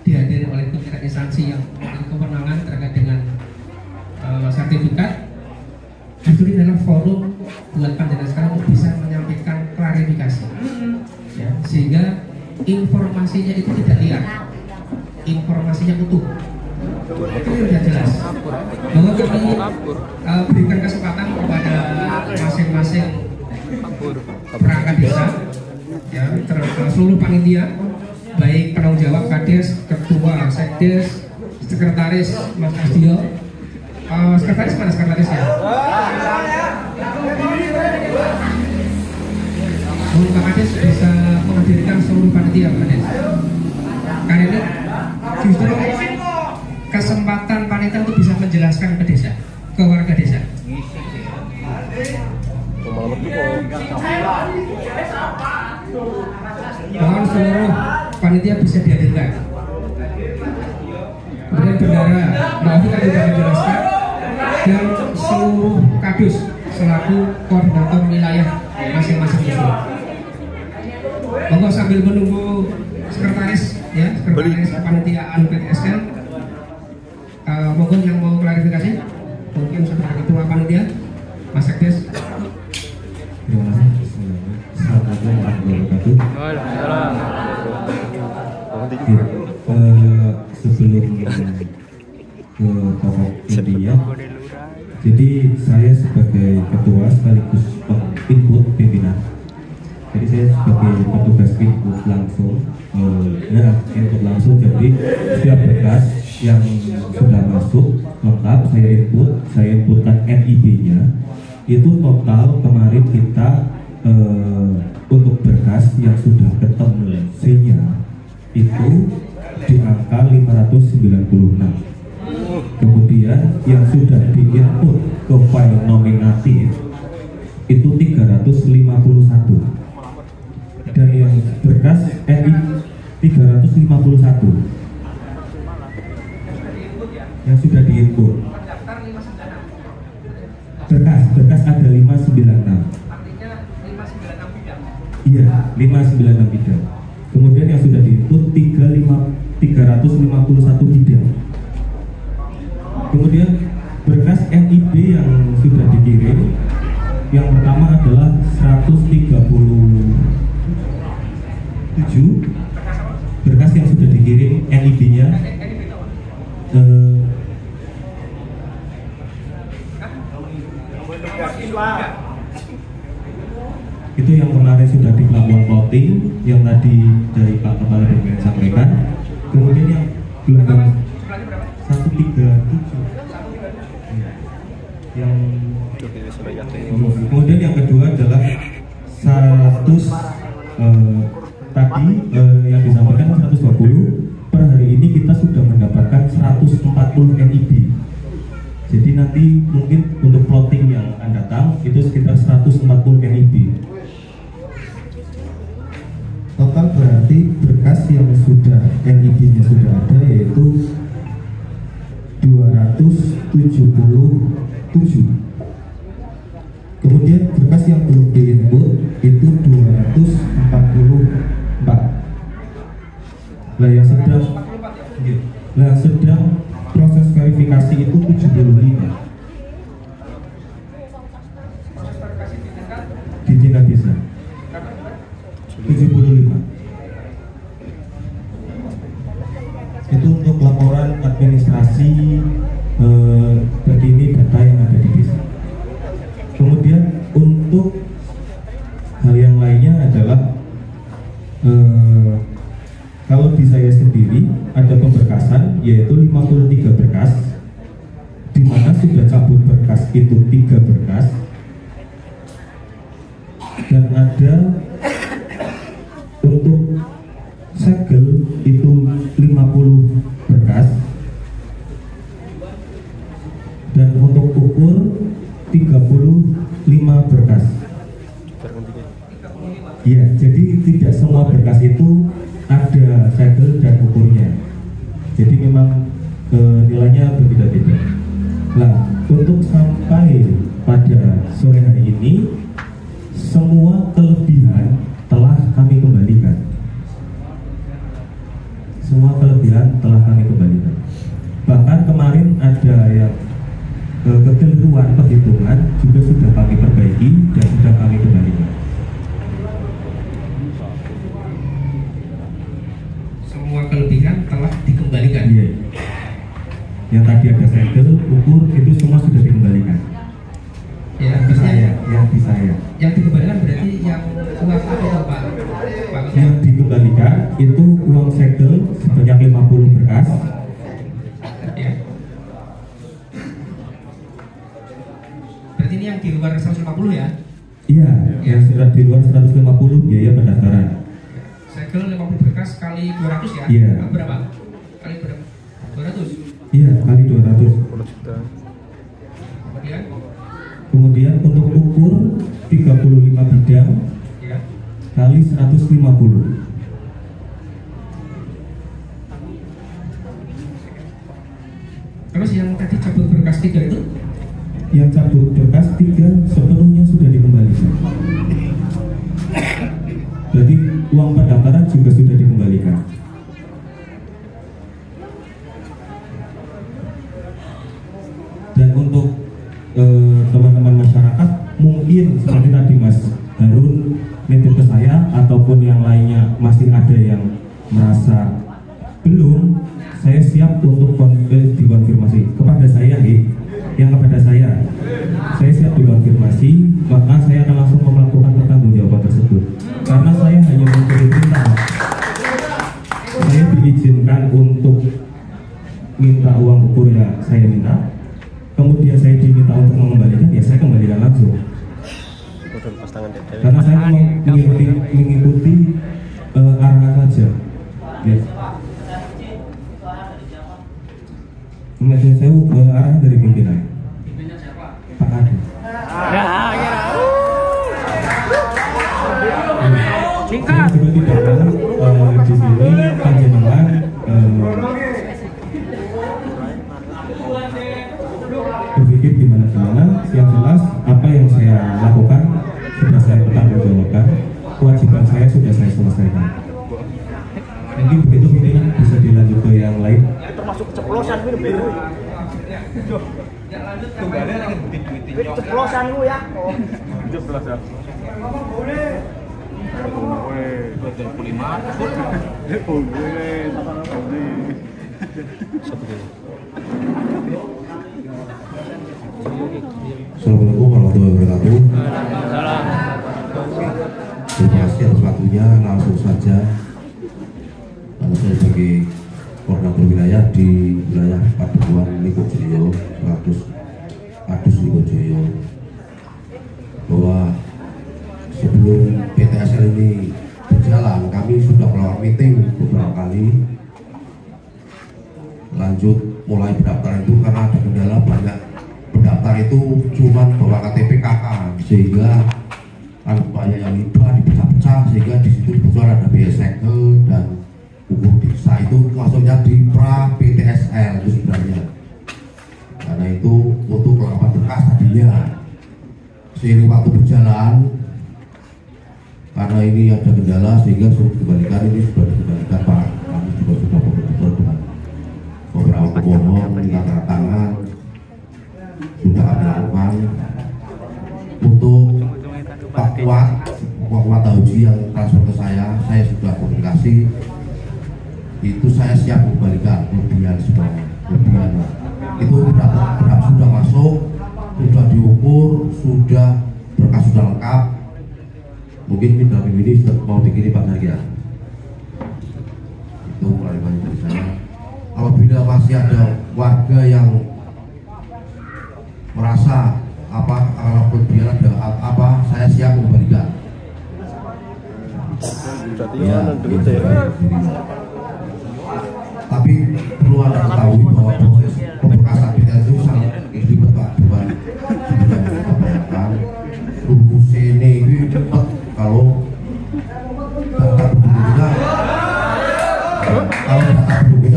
dihadiri oleh tingkat instansi yang memiliki kewenangan terkait dengan sertifikat. Justru ini adalah forum buat panjenengan sekarang untuk bisa menyampaikan klarifikasi, ya, sehingga informasinya itu tidak liar, informasinya utuh. Itu sudah jelas bahwa kami berikan kesempatan kepada masing-masing perangkat desa, ya, seluruh panitia, baik penanggung jawab, kades, ketua, sekdes, sekretaris, Mas Astio. Sekretaris mana sekretarisnya? Pak Kades bisa menghadirkan seluruh panitia, Pak Kades. Karena ini justru kesempatan panitia untuk bisa menjelaskan ke desa. ke warga desa. Mohon seluruh panitia bisa dihadirkan. Kemudian bendera, maaf kita juga menjelaskan, dan seluruh kadus selaku koordinator wilayah masing-masing itu. Monggo sambil menunggu sekretaris ya, sekretaris kepanitiaan PTSL. Monggo yang mau klarifikasi, mungkin saudara ketua panitia, Mas Sekdes. Terima kasih. Assalamualaikum warahmatullahi wabarakatuh. Sebelum ke pokok intinya, jadi saya sebagai ketua sekaligus input pimpinan. Jadi saya sebagai petugas input langsung, input langsung. Jadi setiap berkas yang sudah masuk lengkap saya inputkan NIB-nya. Itu total kemarin kita untuk berkas yang sudah ketemu C-nya itu di angka 596. Kemudian yang sudah diinput ke file nominatif itu 351. Dan yang berkas NI 351 yang sudah diinput. Berkas ada 596. Iya, 596 bidang. Kemudian yang sudah diinput 351 bidang. Kemudian berkas NIB yang sudah dikirim, yang pertama adalah 137 berkas yang sudah dikirim NIB-nya. Itu yang kemarin sudah di pelabuhan plotting, yang tadi dari Pak Kepala BPN sampaikan. Kemudian yang gelombang 137 yang kemudian yang kedua adalah 100 tadi yang disampaikan 120. Per hari ini kita sudah mendapatkan 140 NIB. Jadi nanti mungkin untuk plotting yang akan datang itu sekitar 140 NIB. Total berarti berkas yang sudah NIB-nya sudah ada yaitu 277. Kemudian berkas yang belum diinput itu 244. Yang sedang proses verifikasi itu 75 di tingkat desa. 75 itu untuk laporan administrasi begini data yang ada di desa. Kemudian untuk hal yang lainnya adalah kalau di saya sendiri ada pemberkasan yaitu 53 berkas, di mana sudah cabut berkas itu 3 berkas, dan ada untuk segel itu 50 berkas, dan untuk ukur 35 berkas. Ya, jadi tidak semua berkas itu ada segel dan ukurnya. Jadi memang nilainya berbeda-beda. Nah, untuk sampai pada sore hari ini semua kelebihan telah kami kembalikan. Semua kelebihan telah kami kembalikan. Bahkan kemarin ada yang kekeliruan perhitungan juga sudah kami perbaiki dan sudah kami kembalikan. Semua kelebihan telah dikembalikan. Iya. Yang tadi ada segel, ukur itu semua sudah dikembalikan. Ya, yang di saya. Yang dikembalikan berarti yang uang apa itu Pak? Yang dikembalikan itu uang segel sebanyak 50 berkas. Ya. Berarti ini yang di luar 150 ya? Iya, yang sudah di luar 150 biaya pendaftaran. Segel 50 berkas kali 200 ya? Iya. Berapa? Kali berapa? 200? Iya, kali 200. 150. Terus yang tadi cabut berkas 3 itu? Yang cabut berkas 3 sepenuhnya sudah dikembalikan. Jadi uang pendaftaran juga sudah dikembalikan. Dan untuk teman-teman masyarakat, mungkin seperti tadi Mas Harun nitip ke saya ataupun yang lainnya masih ada yang merasa belum, saya siap untuk dikonfirmasi kepada saya, kepada saya siap dikonfirmasi, maka saya akan langsung melakukan pertanggungjawaban tersebut. Karena saya hanya mencuri perintah, saya diizinkan untuk minta uang ukur ya saya minta, kemudian saya diminta untuk mengembalikan, ya saya kembalikan langsung. Karena saya mengikuti arahan saja. Yes. Kemudian saya arahan dari pimpinan. Pak Adi. Singkat. Juga tidak tahu di sini panjenengan berpikir gimana. Yang jelas apa yang saya lakukan sudah saya pertanggungjawabkan, kewajiban saya sudah saya selesaikan. Mungkin begitu, ini bisa dilanjut ke yang lain. Termasuk keceplosan ini biru. Tunggalnya lagi duit-duitin. Keceplosan lu ya. Oh, keceplosan. Ngomong boleh. Boleh. 25. Boleh. Assalamualaikum warahmatullahi wabarakatuh. Terima kasih atas waktunya. Langsung saja, saya sebagai koordinator wilayah di wilayah Padukuhan Likojoyo 100 Adus Likojoyo, bahwa sebelum PTSL ini berjalan, kami sudah melakukan meeting beberapa kali. Lanjut mulai pendaftaran itu karena ada kendala, banyak pendaftar itu cuma bawa KTP KK, sehingga banyak yang hibah dipecah-pecah, sehingga di situ kebetulan ada biaya segel dan ukur desa itu masuknya di pra PTSL itu sebenarnya. Karena itu untuk kelengkapan berkas tadinya. Seiring waktu berjalan, karena ini ada kendala sehingga sudah dikembalikan, ini sudah dikembalikan Pak. Kami juga sudah betul dengan beberapa pemohon minta tanda tangan sudah kami lakukan. Untuk Pak Kuat Haji yang transfer ke saya sudah komunikasi, itu saya siap membalikan kelebihan semuanya. Itu sudah masuk, sudah diukur, sudah berkas sudah lengkap. Mungkin dalam minggu ini sudah mau dikirim Pak Sargia. Itu mulai dari saya. Apabila masih ada warga yang merasa kalau kelebihan ada saya siap memberikan. Ya, tapi perlu Anda ketahui bahwa proses pemberkasan kita itu sangat ribet Pak. Bukan sudah kita bayangkan rumus ini cepat kalau data penduduknya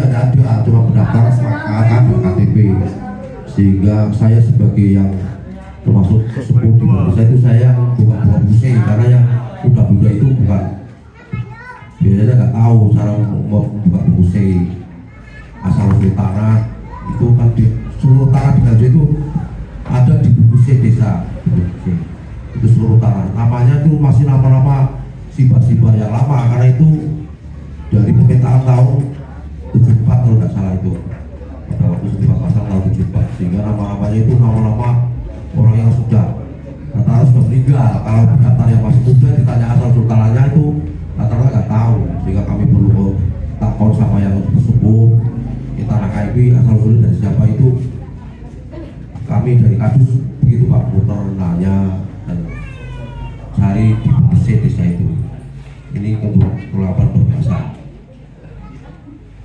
tidak ada, cuma pendaftaran makanan dan KTP. Sehingga saya sebagai yang termasuk sepuh di Indonesia itu saya bukan buat pusing, karena yang sudah muda itu bukan, biasanya nggak tahu cara membuka pusing. Asal usul tanah itu kan di seluruh tanah di Ganjo itu ada di buku C desa itu seluruh tanah. Namanya itu masih nama-nama sibar-sibar yang lama, karena itu dari pemetaan tahun 74 kalau nggak salah itu, pada waktu setiap pasal tahun 74, sehingga nama-namanya itu nama-nama orang yang sudah rata-rata sudah meninggal. Kalau pendaftar yang masih muda ditanya asal usul tanahnya itu rata-rata nggak tahu, sehingga kami perlu takon sama yang sepuh. Kita anak KIP asal usulnya dari siapa itu, kami dari Kadus begitu Pak, muter nanya dan cari di buku desa itu. Ini untuk kelengkapan berbahasa.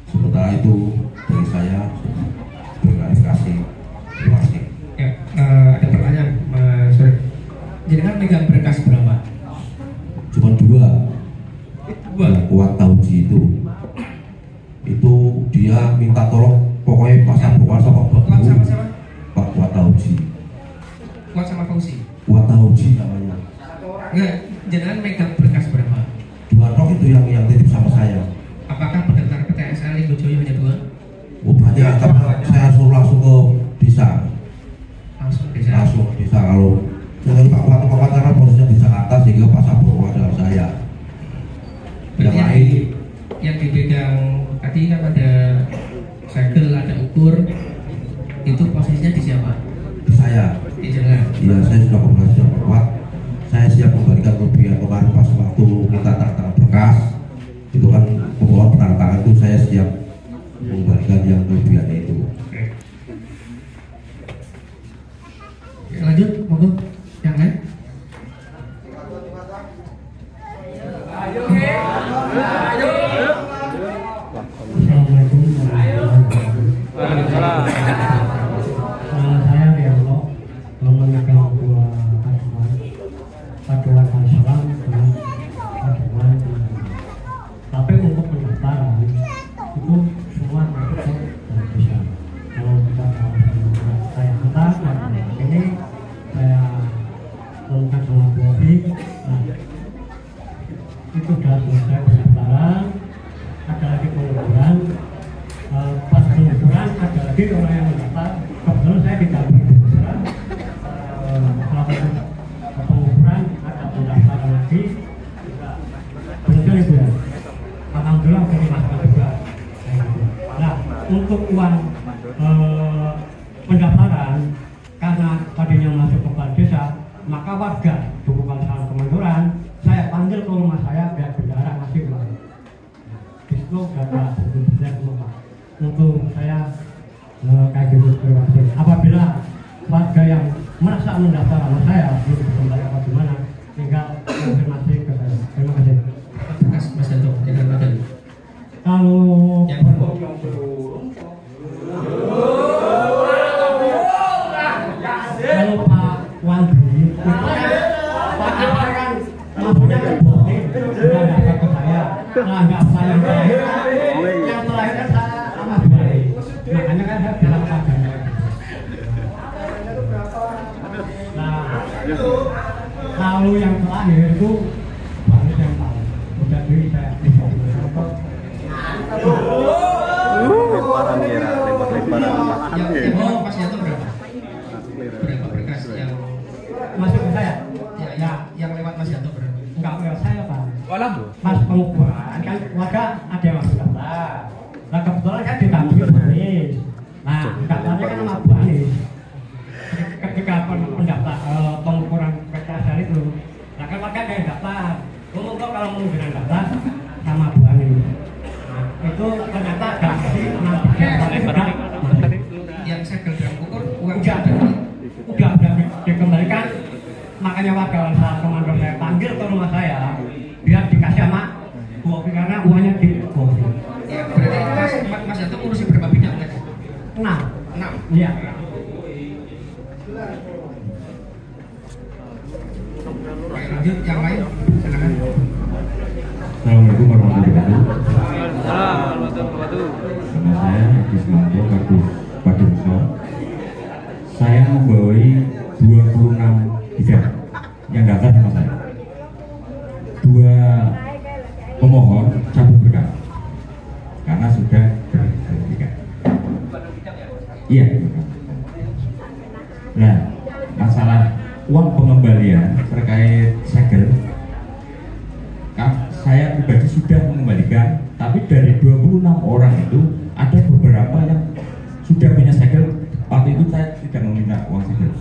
Sementara itu dari saya berklarifikasi. Terima kasih. Ya, ada pertanyaan Mas. Jadi kan megang berkas berapa? Cuma 2. saya. Iya, saya sudah komunikasi dengan Bapak. Saya siap memberikan kerugian kemarin pas waktu minta tanda tangan berkas. Itu kan pemohon tanda tangan itu saya siap memberikan yang kerugian itu. Oke, lanjut, monggo yang lain. Assalamualaikum warahmatullahi wabarakatuh. Saya Rianto memegang dua aduan salam dengan aduan. Tapi untuk pendaftaran itu semua masuk ke bisa. Kalau kita tahu saya katakan ini saya lakukan sama Bobi. Itu sudah selesai pendaftaran. Ada lagi pengukuran, pas pengukuran ada lagi orang yang mendaftar. Kebetulan saya tidak berbicara melakukan pengukuran, ada pendaftaran lagi. Betul ibu ya. Alhamdulillah sudah dimasukkan juga. Nah, untuk uang pendaftaran karena tadinya masuk ke kepala desa, maka warga Dukuh Kalisangat Kemanduran saya panggil ke rumah saya biar bendahara masih uang. Itu data saya semua untuk saya kayak gitu. Terima kasih. Apabila warga yang merasa mendaftar sama saya belum kembali apa gimana, tinggal konfirmasi ke saya. Terima kasih. Berkas Mas Yanto, tidak ada. Kalau Yang belum. Kalau Pak Wandi, Pak Wandi kan maksudnya ke Bobi sudah datang ke saya. Nah, nggak saya yang terakhir kan saya sama baik. Makanya kan saya dalam keadaan. Nah, kalau yang terakhir itu baru yang tahu. Udah diri saya Yang Mas Yanto berapa? Berapa berkas yang masuk ke saya? ya yang lewat Mas Yanto berapa? Enggak lewat saya Pak. Pas pengukuran kan warga ada yang masuk daftar. Nah kebetulan kan ditampil Anies. Nah daftarnya kan sama Bu Anies. Ketika pendaftar pengukuran PKSR itu, nah kan warga ada yang daftar. Umum kalau menunjukkan daftar sama Bu Anies. Nah itu ternyata kasih 6% Yang segel dan ukur uang udah dikembalikan. Makanya warga Kalisangat Kemanduran saya panggil ke rumah saya biar dikasih sama Bobi karena uangnya di Bobi. Ya, berarti Mas Yanto ngurusi berapa bidang tadi? 6. 6. Iya. Oke, lanjut yang lain, silakan. Assalamualaikum warahmatullahi wabarakatuh. Nama saya Haji Sumanto Kardus Padurso. Saya membawai 26 tiket yang daftar sama saya. 2 pemohon cabut berkas karena sudah bersertifikat. Iya. Nah, masalah uang pengembalian terkait segel, saya pribadi sudah mengembalikan, tapi dari 26 orang itu ada beberapa yang sudah punya segel. Waktu itu saya tidak meminta uang segel.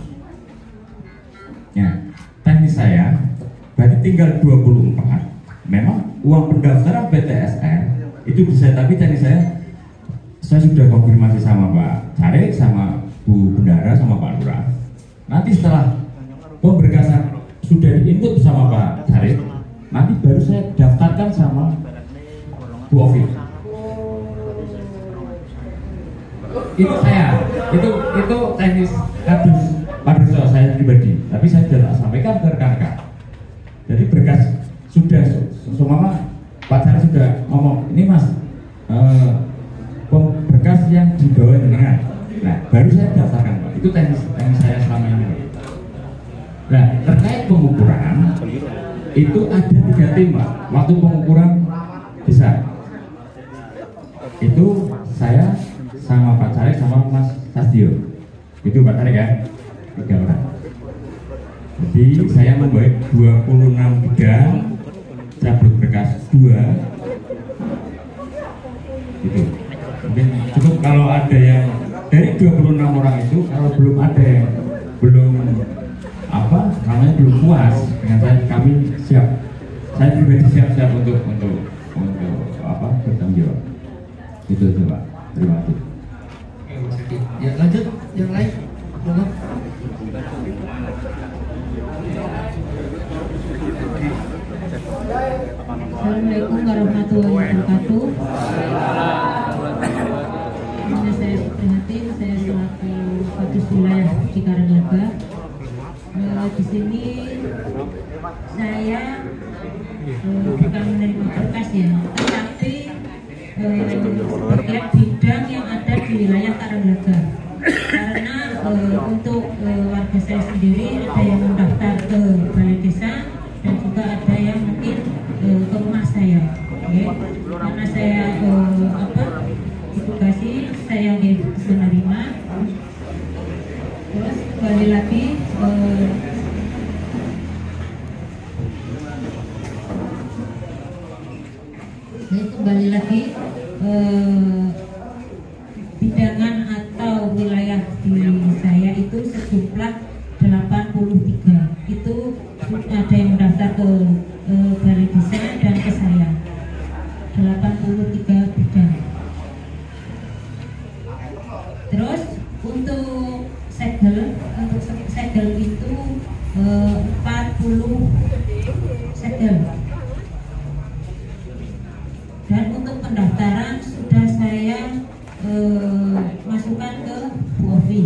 Ya, teknis saya berarti tinggal 24. Memang uang pendaftaran PTSR itu bisa, tapi teknis saya sudah konfirmasi sama Pak Carik, sama Bu Bendara, sama Pak Lurah. Nanti setelah pemberkasan sudah diinput sama Pak Carik, nanti baru saya daftarkan sama Bu Ovi. Itu saya, itu teknis Kardus Padurso saya pribadi, tapi saya tidak sampaikan ke rekan-rekan. Jadi berkas sudah semua Pak Carik sudah ngomong, ini Mas berkas yang dibawa dengan, nah baru saya daftarkan Pak. Itu teknis saya selama ini. Nah terkait pengukuran itu ada 3 tim Pak. Waktu pengukuran desa itu saya sama Pak Carik sama Mas Sastio. Itu Pak Carik ya, 3 orang. Jadi saya membawa 26 bidang, cabut berkas 2. Gitu. Mungkin cukup kalau ada yang dari 26 orang itu, kalau belum ada yang belum namanya belum puas dengan kami siap, saya pribadi siap untuk bertanggung jawab. Itu Pak. Terima kasih. Ya lanjut yang lain. Assalamualaikum warahmatullahi wabarakatuh. Nama saya Suprihatin, saya selaku Kadus Wilayah di Karanglaga. Di sini saya bukan menerima berkas ya, tetapi sebagai bidang yang ada di wilayah Karanglaga. Karena untuk warga saya sendiri ada yang mendaftar ke balai desa dan juga ada yang mungkin ke rumah saya. Okay. Karena saya ditugasi, saya menerima. Terus kembali lagi bidangan atau wilayah di saya itu sejumlah 83. Itu ada yang mendaftar ke balai desa dan ke saya. 83 bidang. Terus untuk segel itu 40 segel. Dan untuk pendaftaran sudah saya masukkan ke BOFI.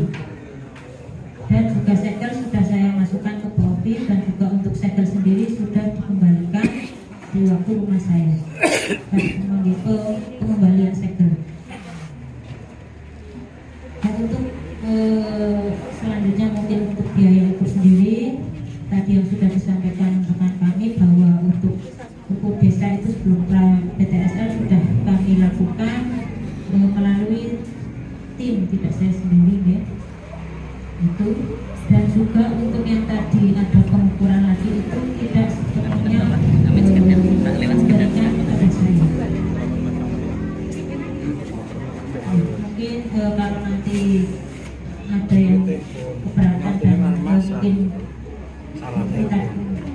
Dan juga segel sudah saya masukkan ke BOFI, dan juga untuk segel sendiri sudah dikembalikan di waktu rumah saya. Pengembalian segel. Dan untuk selanjutnya mungkin untuk biaya itu sendiri, tadi yang sudah disampaikan rekan kami bahwa untuk ukur desa itu sebelum PTSL sudah kami lakukan melalui tim, tidak saya sendiri ya. Itu, dan juga untuk yang tadi ada pengukuran lagi itu tidak sepenuhnya sebenarnya kepada saya. Mungkin kalau nanti ada yang keberatan dan mungkin kita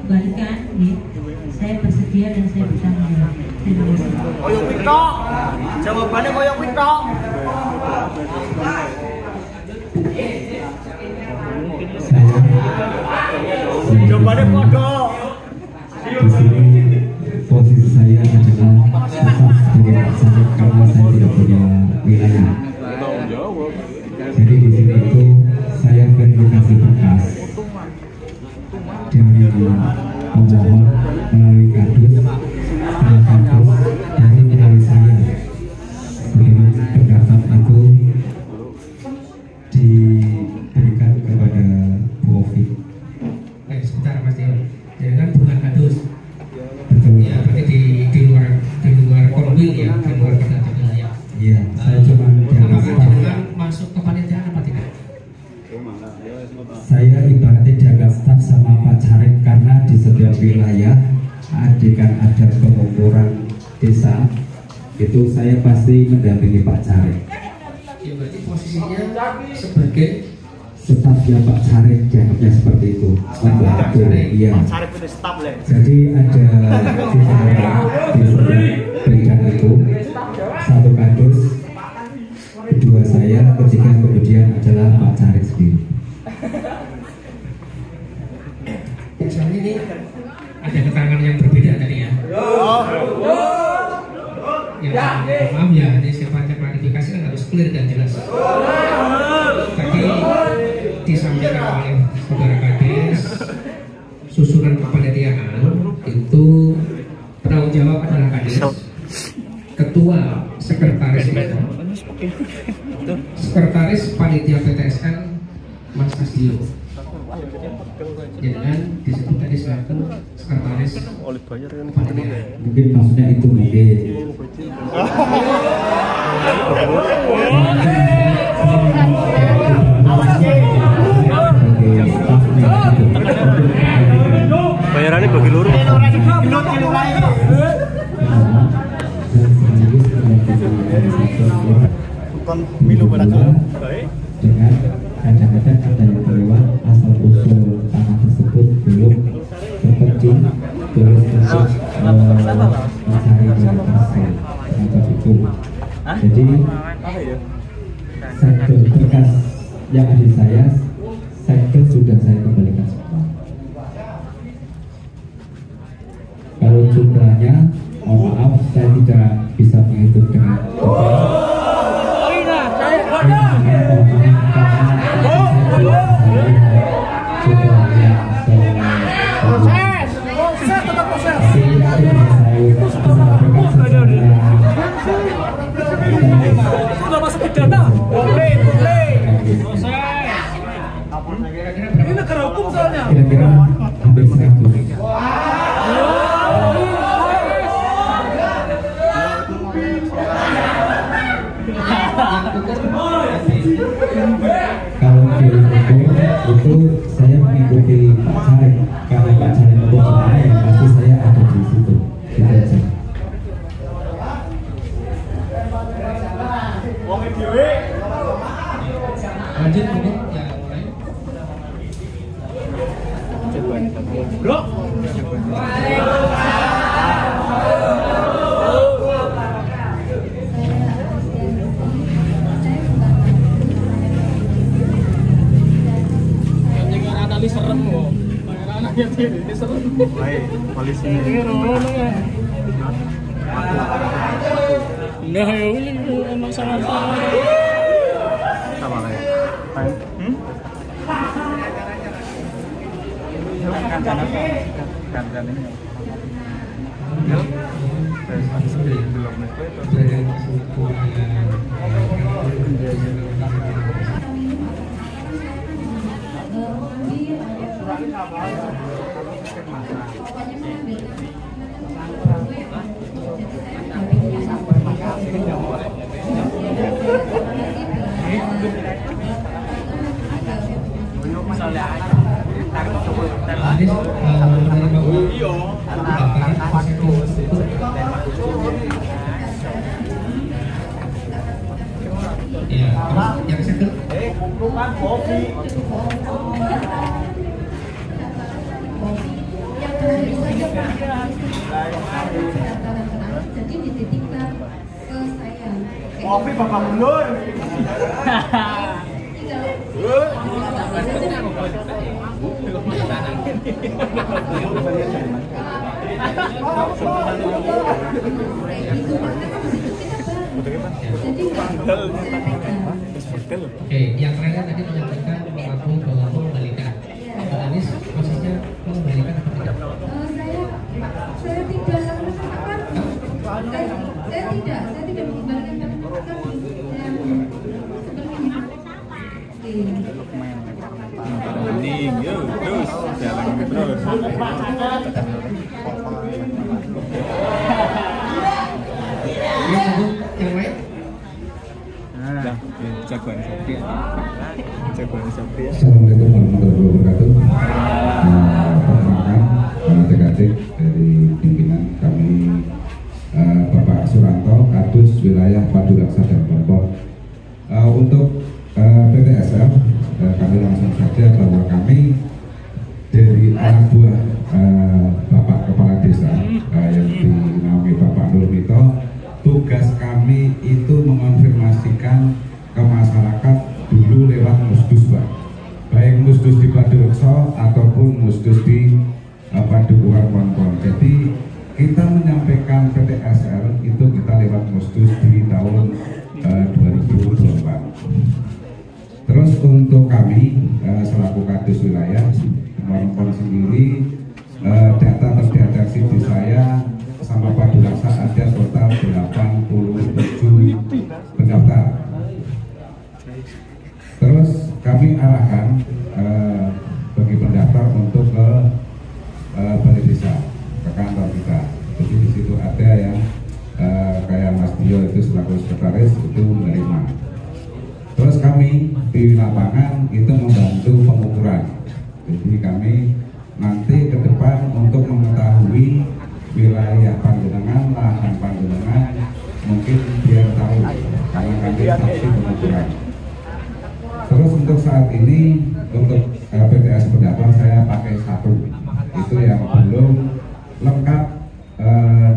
kembalikan ya, saya bersedia dan saya bertanggung jawab. Terima kasih. Koyok Wito, jawabannya koyok Wito. Jawabannya kodok. Di sini posisi saya adalah tetap sebagai paksaan karena saya tidak punya wilayah. Jadi di sini itu saya verifikasi berkas dari pemohon melalui kadus dari melalui saya sebagai pendaftar itu diberikan kepada BOFI. Sebentar Mas Tio, jadi kan bukan kadus. Betul. Ya, berarti di luar konwil ya, di luar pendataan wilayah. Iya, saya cuma jangan masuk ke panitia apa tidak? Saya ibaratnya jaga staf sama Pak Carik, karena di setiap wilayah kan ada pengukuran desa, itu saya pasti mendampingi Pak Carik. Ya berarti posisinya sebagai Stafnya Pak Carik, dianggapnya seperti itu. Membantu, iya. Jadi ada di berikan itu satu kadus, kedua saya, ketiga kemudian adalah Pak Carik sendiri. Misalnya ini ada keterangan yang berbeda tadi ya. Ya, maaf ya, ini sifatnya klarifikasi kan harus clear dan jelas. Tadi disampaikan oleh saudara Kades, susunan kepanitiaan itu penanggung jawab adalah Kades, ketua sekretaris itu, sekretaris panitia PTSL Mas Asdio. Jangan disebut tadi selaku sekretaris panitia. Mungkin maksudnya itu mungkin. Bayarannya bagi luruh. Bukan milu pada dengan kadang-kadang ada yang terlewat. Jadi segel berkas yang ada di saya, segel sudah saya kembalikan semua. Kalau jumlahnya, mohon maaf, saya tidak bisa menghitung dengan Sudah masuk pidana. Boleh. Ini negara hukum soalnya. Kira-kira hampir 100. Kalau itu saya mengikuti Pak Caleg, karena Pak Caleg untuk saya yang pasti saya ada di situ. Gitu aja. Lanjut mungkin yang lain. Bro. Analis serem kok. Anaknya ini serem. Baik, polisi ini. Nah, ya ini emang sangat sama kayak. Kan ini. Jadi dititipkan ke saya. Kopi Bapak Mundur. Oke, yang terakhir tadi menyampaikan mengaku bahwa mengembalikan. Pak Anies posisinya mengembalikan atau tidak? Saya tidak mengembalikan Mending yuk terus jalan terus. Yang lain? Jagoan Sophia. Assalamualaikum warahmatullahi wabarakatuh. Perkenalkan, adik-adik dari pimpinan kami, Bapak Suranto, Kadus Wilayah Paduraksa dan Kelompok. Untuk PTSL, kami langsung saja bahwa kami dari anak buah Bapak Kepala Desa yang dinaungi Bapak Nurmito, tugas kami itu mengonfirmasikan ke masyarakat dulu lewat musdus, Pak. Baik musdus di Paduraksa ataupun musdus di Padukuhan Pon-Pon. Jadi kita menyampaikan PTSL itu kita lewat musdus di tahun 2024. Terus untuk kami selaku Kadus Wilayah Pon-Pon sendiri, data terdeteksi di saya sama Paduraksa ada total 87 pendaftar. Terus kami arahkan bagi pendaftar untuk ke balai desa, ke kantor kita. Jadi di situ ada yang kayak Mas Dio itu selaku sekretaris itu menerima. Terus kami di lapangan itu membantu pengukuran. Jadi kami nanti ke depan untuk mengetahui wilayah panjenengan, lahan panjenengan, mungkin biar tahu karena kami saksi pengukuran. Terus untuk saat ini untuk PTS pendaftar saya pakai 1, itu yang belum lengkap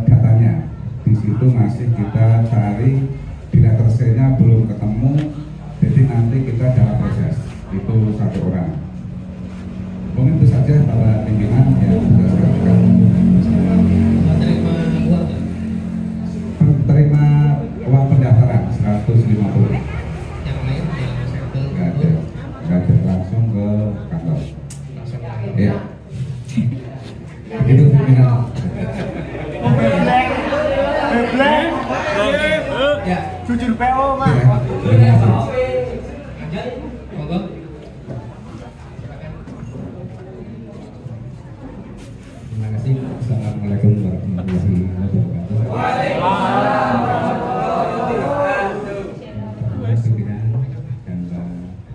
datanya. Di situ masih kita cari data dosennya belum ketemu, jadi nanti kita dalam proses itu 1 orang. Mungkin itu saja para pimpinan yang sudah saya sampaikan. Terima uang pendaftaran 150. Yang lain yang sampel Nggak ada, langsung ke kantor. Ya. Begitu pimpinan. Ya, jujur PO, Mas. Monggo. Terima kasih. Assalamualaikum warahmatullahi wabarakatuh. Pimpinan dan Pak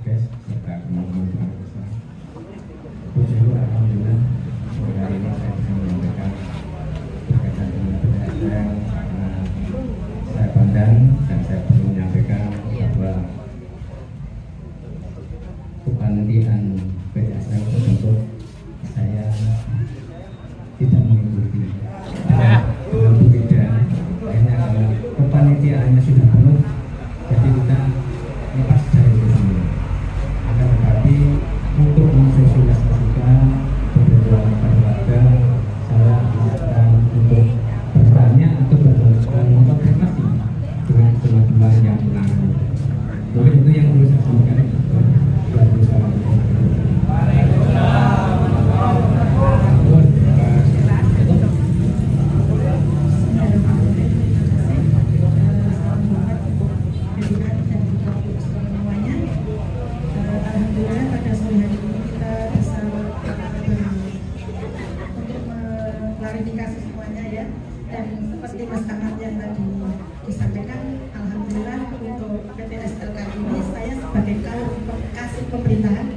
Kes serta teman-teman besar. Bersyukur alhamdulillah hari ini saya bisa menyampaikan berkaitan dengan PTSL karena saya pandang dan saya perlu menyampaikan bahwa kepanitiaan PTSL tersebut saya tidak mengikuti. Dengan berbeda, akhirnya karena kepanitiaannya sudah penuh, jadi kita lepas dari sini. Akan tetapi untuk mensosialisasikan kebetulan warga, saya akan untuk bertanya atau berkomunikasi dengan teman-teman yang menangani. Mungkin itu yang perlu saya sampaikan. Alhamdulillah pada sore hari ini kita bisa untuk mengklarifikasi semuanya ya, dan seperti Mas Ahmad yang tadi disampaikan, alhamdulillah untuk PTSL kali ini saya sebagai kasih pemerintahan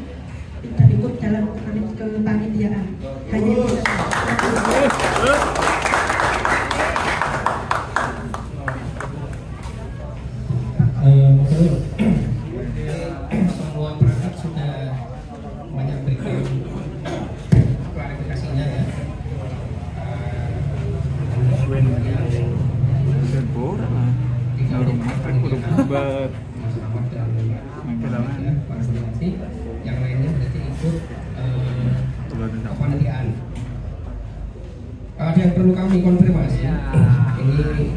tidak ikut dalam kepanitiaan. Hanya itu saja. Semua perangkat sudah menyampaikan klarifikasinya ya. Yang lainnya berarti ikut kepanitiaan. Ada yang perlu kami konfirmasi. Ini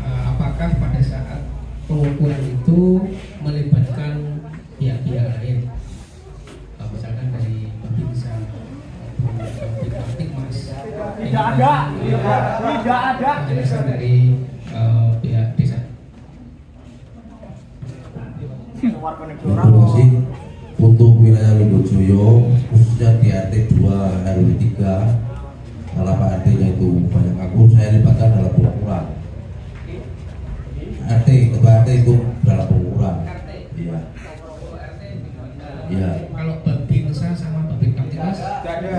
apakah pada saat pengukuran itu melibatkan pihak-pihak lain, misalkan dari Babinsa, Mas, tidak ada penjelasan dari pihak desa. Terima kasih untuk wilayah Ludojoyo, khususnya di RT 2 RW 3, salah Pak RT-nya itu banyak aku, saya libatkan dalam pengukuran. RT, ketua RT itu dalam pengukuran. Iya. Iya. Kalau Babinsa sama Babin Kaptimas ada.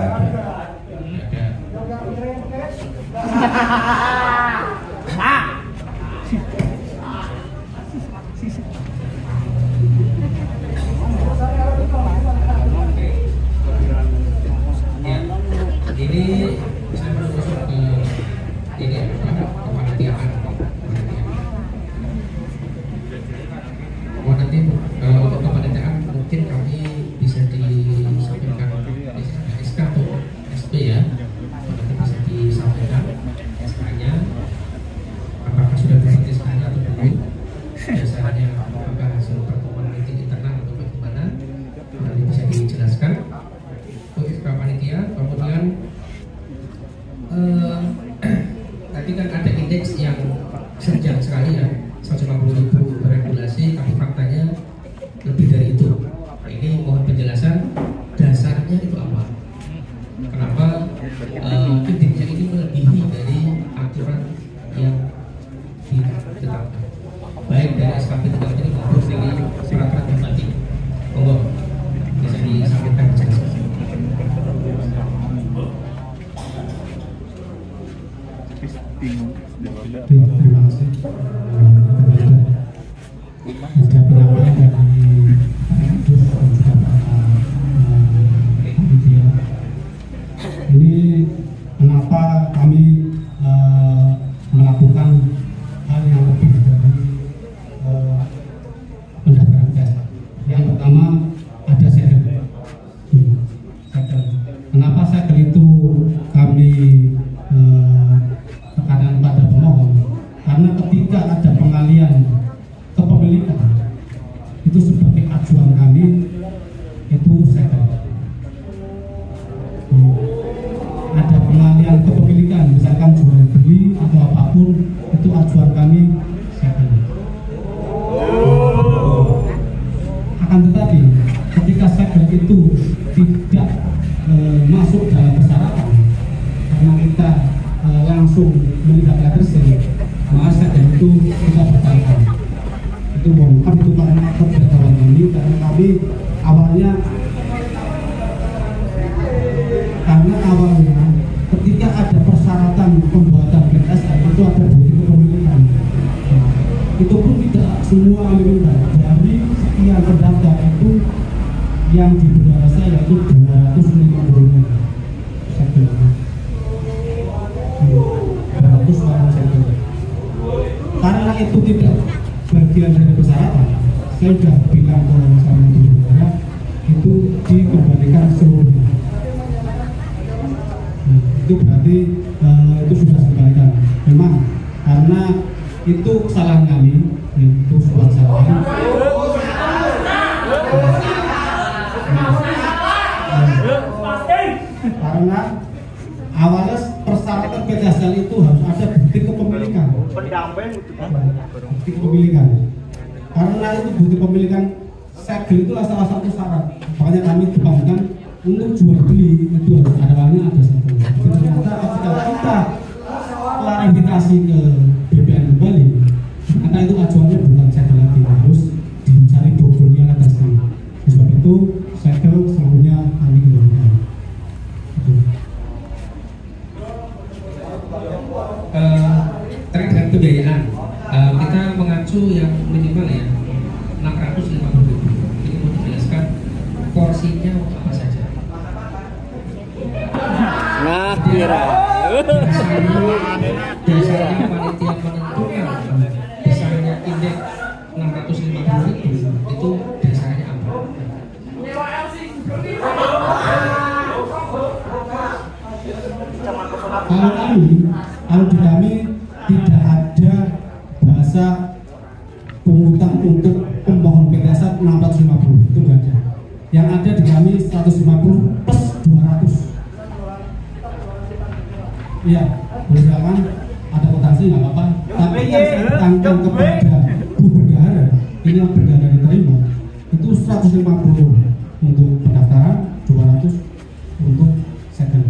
Ini saya menuju ke ini kepanitiaan. Nanti untuk kepanitiaan mungkin kami bisa disampaikan SK atau SP ya. Nanti bisa disampaikan SK-nya. Apakah sudah dapat SK-nya atau belum? Biasanya apakah hasil pertemuan meeting internal atau bagaimana? Nanti bisa dijelaskan. Untuk SK panitia, kemudian tadi kan ada indeks yang senjang sekali ya, 150.000 regulasi, tapi faktanya lebih dari itu. Ini mohon penjelasan dasarnya itu apa? Kenapa indeksnya ini melebihi dari aturan yang ditetapkan, baik dari SKP 3 ini maupun dari peraturan bupati. Monggo bisa disampaikan penjelasan. Terima kasih. Ada penyampaian dari Pak Edus dan juga Pak Panitia. Ini kenapa kami melakukan hal yang lebih dari itu tidak masuk dalam persyaratan karena kita langsung melihat letternya, maka segel itu kita batalkan. Itu bongkar itu karena keberatan kami, karena kami awalnya ketika ada persyaratan pembuatan PTSL itu ada bukti kepemilikan. Itu pun tidak semua meminta. Dari sekian pendaftar itu yang di bendara saya itu 250 segel. 200 orang segel. Karena itu tidak bagian dari persyaratan, saya sudah bilang ke sama bendara itu dikembalikan seluruhnya. Itu berarti itu sudah dikembalikan. Memang karena itu kesalahan kami, itu suatu kesalahan. Karena awalnya persyaratan PTSL itu harus ada bukti kepemilikan. Bukti kepemilikan. Karena itu bukti kepemilikan segel itu salah satu syarat. Makanya kami tekankan untuk jual beli itu harus awalnya ada segel. Ternyata ketika kita klarifikasi ke BPN kembali, ternyata itu acuannya bukan segel lagi, harus dicari bobotnya atasnya. Sebab itu segel seluruhnya kami kembalikan. Terkait dengan pembiayaan, kita mengacu yang minimal ya 650.000. Ini mau dijelaskan porsinya apa saja. Nah, kira. Dasarnya panitia menentukan dasarnya indeks 650.000 itu dasarnya apa? Kalau di kami tidak ada bahasa pungutan untuk pemohon PTSL 650, itu nggak ada. Yang ada di kami 150 plus 200. Iya, misalkan ada potensi nggak apa-apa. Tapi yang saya tekankan kepada Bu Bendahara, ini yang Bendahara diterima, itu 150 untuk pendaftaran, 200 untuk segel.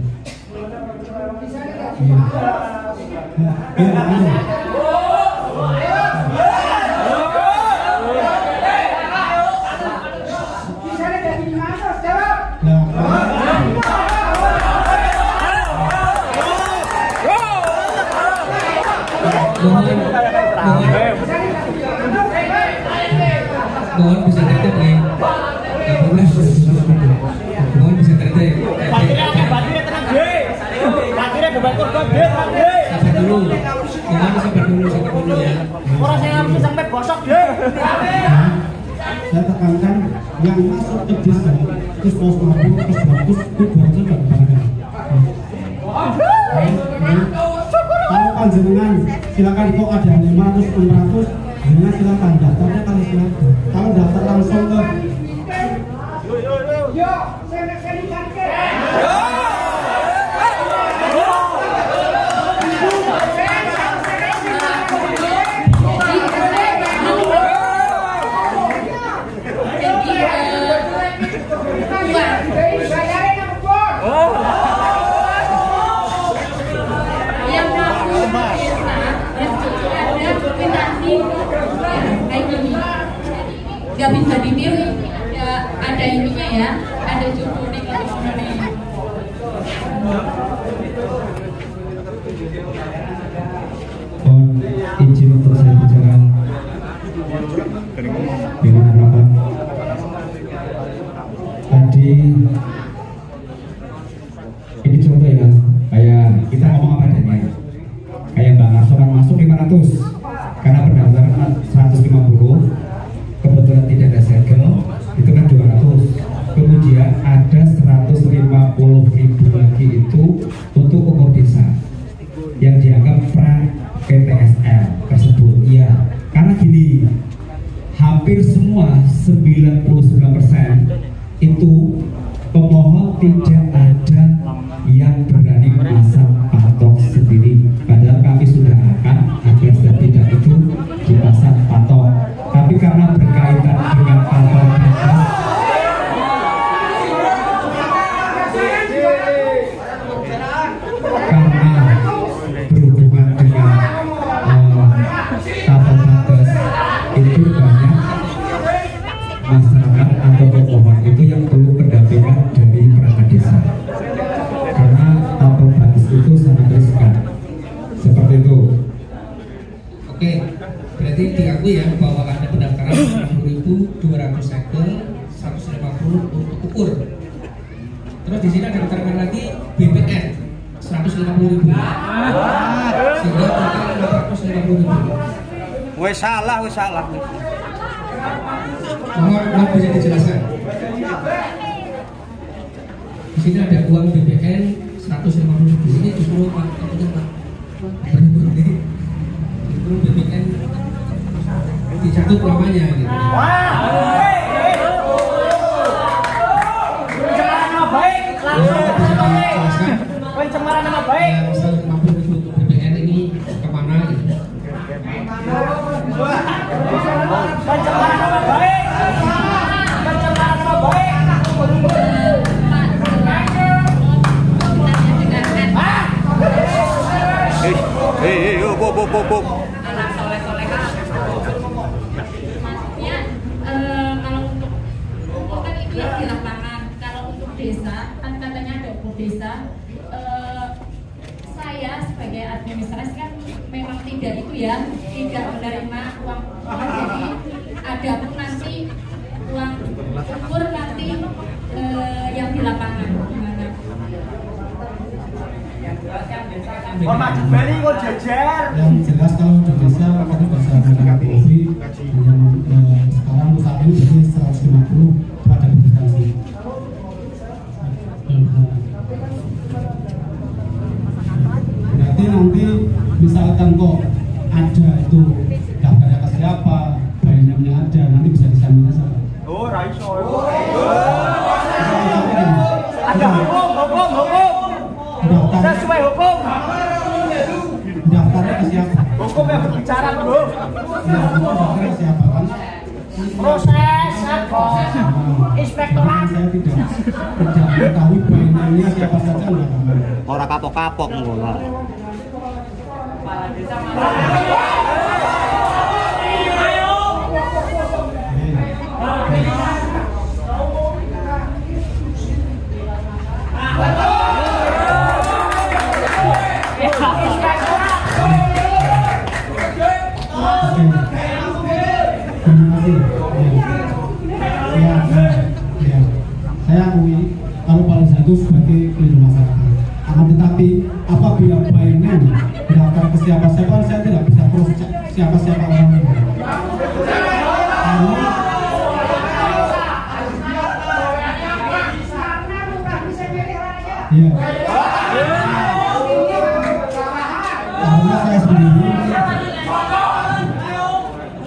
Mohon bisa tertib nih. Mohon bisa tertib. Batirnya tenang deh. Batirnya beban korban deh. Sabar dulu. Mohon sabar dulu ya. Orang saya harus sampai bosok deh. Saya tekankan yang masuk ke desa itu 150 plus 200 itu 200 nggak dibalikan. Kalau panjenengan silakan kok ada 500 600 dengan silakan daftarnya kalau silakan. Kalau daftar langsung ke nggak bisa ditiru ya, ada ininya ya, ada judul di Mohon izin untuk saya bicara dengan harapan. Tadi ini contoh ya, kayak kita ngomong apa adanya. Kayak Mbak Marso kan masuk 500 karena pendaftaran 150, kebetulan tidak ada segel, itu kan 200. Kemudian ada 150.000 lagi itu untuk umur desa yang dianggap pra PTSL tersebut. Iya, karena gini, hampir semua 99% itu pemohon tidak ada yang berani memasang patok sendiri. Padahal kami sudah akan agar tidak itu dipasang patok. Tapi karena berkaitan dengan patok bebas, Terus di sini ada keterangan lagi BPN 150.000. Sehingga total 450.000. Wes salah. Mohon bisa dijelaskan. Di sini ada uang BPN 150.000. Ini justru Pak, justru BPN dijatuh lamanya gitu. Pencemaran nama baik. Pencemaran nama baik. 150.000 untuk BPN ini kemana gitu? Pencemaran nama baik. Pencemaran nama baik. Anak soleh-soleha. Maksudnya kalau untuk kan itu yang di lapangan. Kalau untuk desa kan katanya ada ukur desa. Saya sebagai administrasi kan memang tidak itu ya, tidak menerima uang. Jadi ada pun nanti uang ukur nanti yang di lapangan gimana? Maju beli kok jejer. Yang jelas kalau di desa tadi bahasa Bovi yang sekarang saat ini jadi 150 pada publikasi. Berarti nanti misalkan kok ada itu daftarnya ke siapa, bayangannya ada, nanti bisa disamakan sama. Oh, raiso. Ada hukum. Sesuai hukum. Daftarnya ke siapa? Hukum yang berbicara, bro. Daftarnya ke siapa kan? Proses inspektorat. Saya tidak mengetahui bayangannya siapa saja enggak. Orang kapok-kapok ngono. Saya akui kalau paling satu sebagai keliru masyarakat. Akan tetapi apabila bayangan berangkat ke siapa-siapa, saya tidak bisa cross check siapa-siapa orang itu.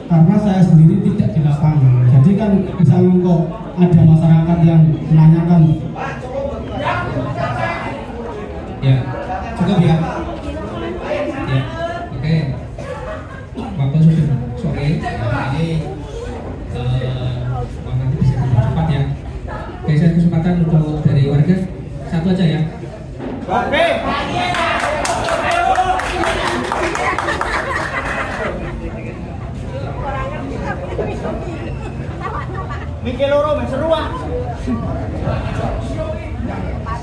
Karena saya sendiri tidak di lapangan. Jadi kan misalnya kok ada masyarakat yang menanyakan. Ya, cukup ya. Ya, oke. Waktu sudah sore. Ini nanti bisa cepat ya. Oke, saya kesempatan untuk dari warga satu aja ya. Oke. Mikir loro seru ah.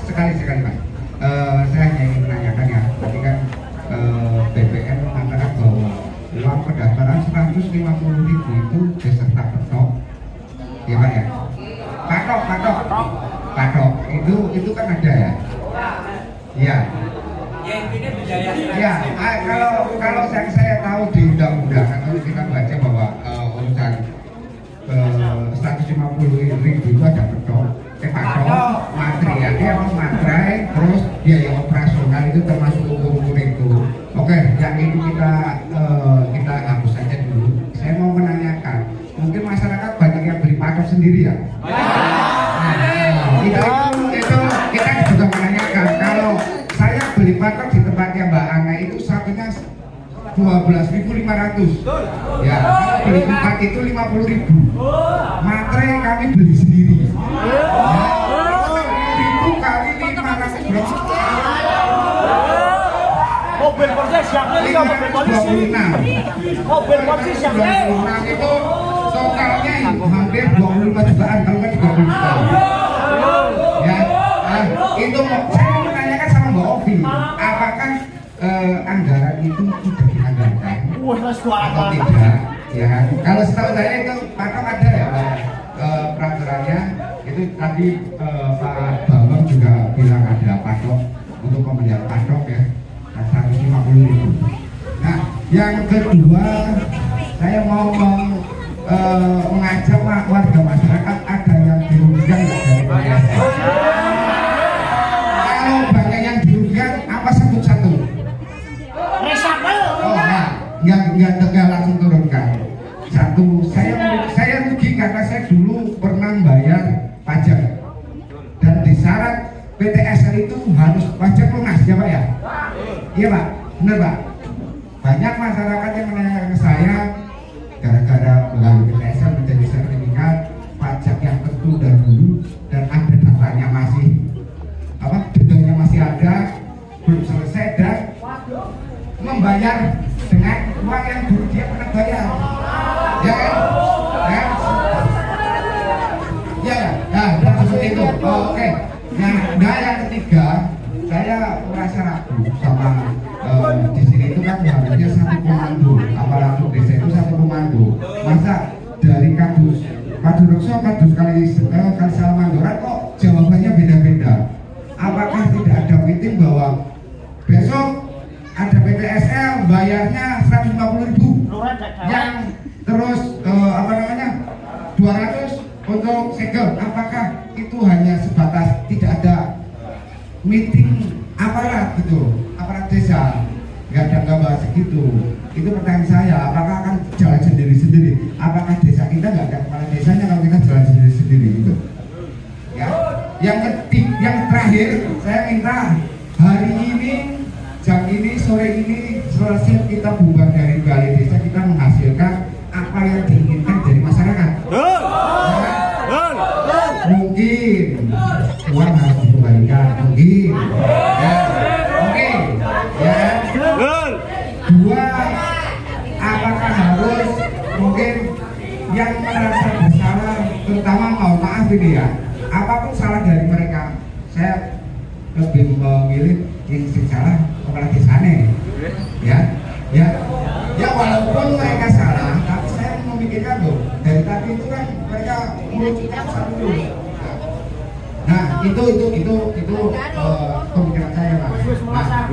Sekali-sekali Pak. Saya hanya ingin menanyakan ya, tadi kan BPN mengatakan bahwa uang pendaftaran 150.000 itu beserta petok, ya Pak ya? Patok itu kan ada ya? Iya. Ya, kalau saya tahu di undang-undang atau kita baca bahwa urusan 150.000 itu ada petok, materialnya materai, terus biaya operasional itu termasuk ukur itu. Oke, yang itu kita hapus saja dulu. Saya mau menanyakan, mungkin masyarakat banyak yang beli patok sendiri ya? Itu kita juga menanyakan, kalau saya beli patok di tempatnya Mbak Ana itu satunya 12.500. Ya, beli tempat itu 50.000. Materai kami beli sendiri. Itu kali 500 bro. Mobil polisi siapnya juga mobil polisi. Mobil polisi siapnya. Itu totalnya hampir 25 jutaan, kalau kan 30 juta. Ya, itu saya mau menanyakan sama Mbak Ovi, apakah anggaran itu sudah dianggarkan atau tidak? Ya, kalau setahu saya itu patok ada ya Pak, peraturannya itu tadi Pak Bambang juga Yang kedua, saya mau mengajak warga masyarakat ada yang dirugikan nggak dari PTSL? Kalau banyak yang dirugikan, apa sebut satu? Resapel. Oh, nah, nggak langsung turunkan. Satu, saya rugi karena saya dulu pernah bayar pajak dan di syarat PTSL itu harus pajak lunas, ya Pak ya? Iya Pak, benar Pak. Banyak masyarakat yang menanyakan ke saya, gara-gara melalui PTSL menjadi sertifikat pajak yang tertunda dulu dan ada datanya masih detailnya masih ada, belum selesai dan membayar dengan uang yang dulu dia pernah bayar, ya kan? Ya, nah seperti itu. Oke. Nah, yang ketiga, saya merasa ragu sama di sini itu kan harusnya satu komando, aparatur desa itu satu komando. Masa dari kadus kali Salamandoran kok jawabannya beda-beda? Apakah tidak ada meeting bahwa besok ada PTSL bayarnya 150.000 yang terus 200 untuk segel? Apakah itu hanya sebatas tidak ada meeting aparat gitu, aparat desa, nggak bahas segitu? Itu pertanyaan saya. Apakah akan jalan sendiri-sendiri? Apakah desa kita nggak ada kepala desanya kalau kita jalan sendiri-sendiri gitu? Ya. Yang terakhir, saya minta hari ini, jam ini, sore ini selesai kita bubar dari balai desa, kita menghasilkan apa yang diinginkan dari masyarakat. Mungkin uang harus dikembalikan, mungkin ya, oke ya. Dua, apakah harus mungkin yang merasa bersalah, terutama mohon maaf ini ya, apapun salah dari mereka, saya lebih memilih yang salah kepala desanya, ya walaupun mereka salah, tapi saya memikirkan loh, dari tadi itu kan mereka melucukan satu. Nah itu pemikiran saya Pak. Nah,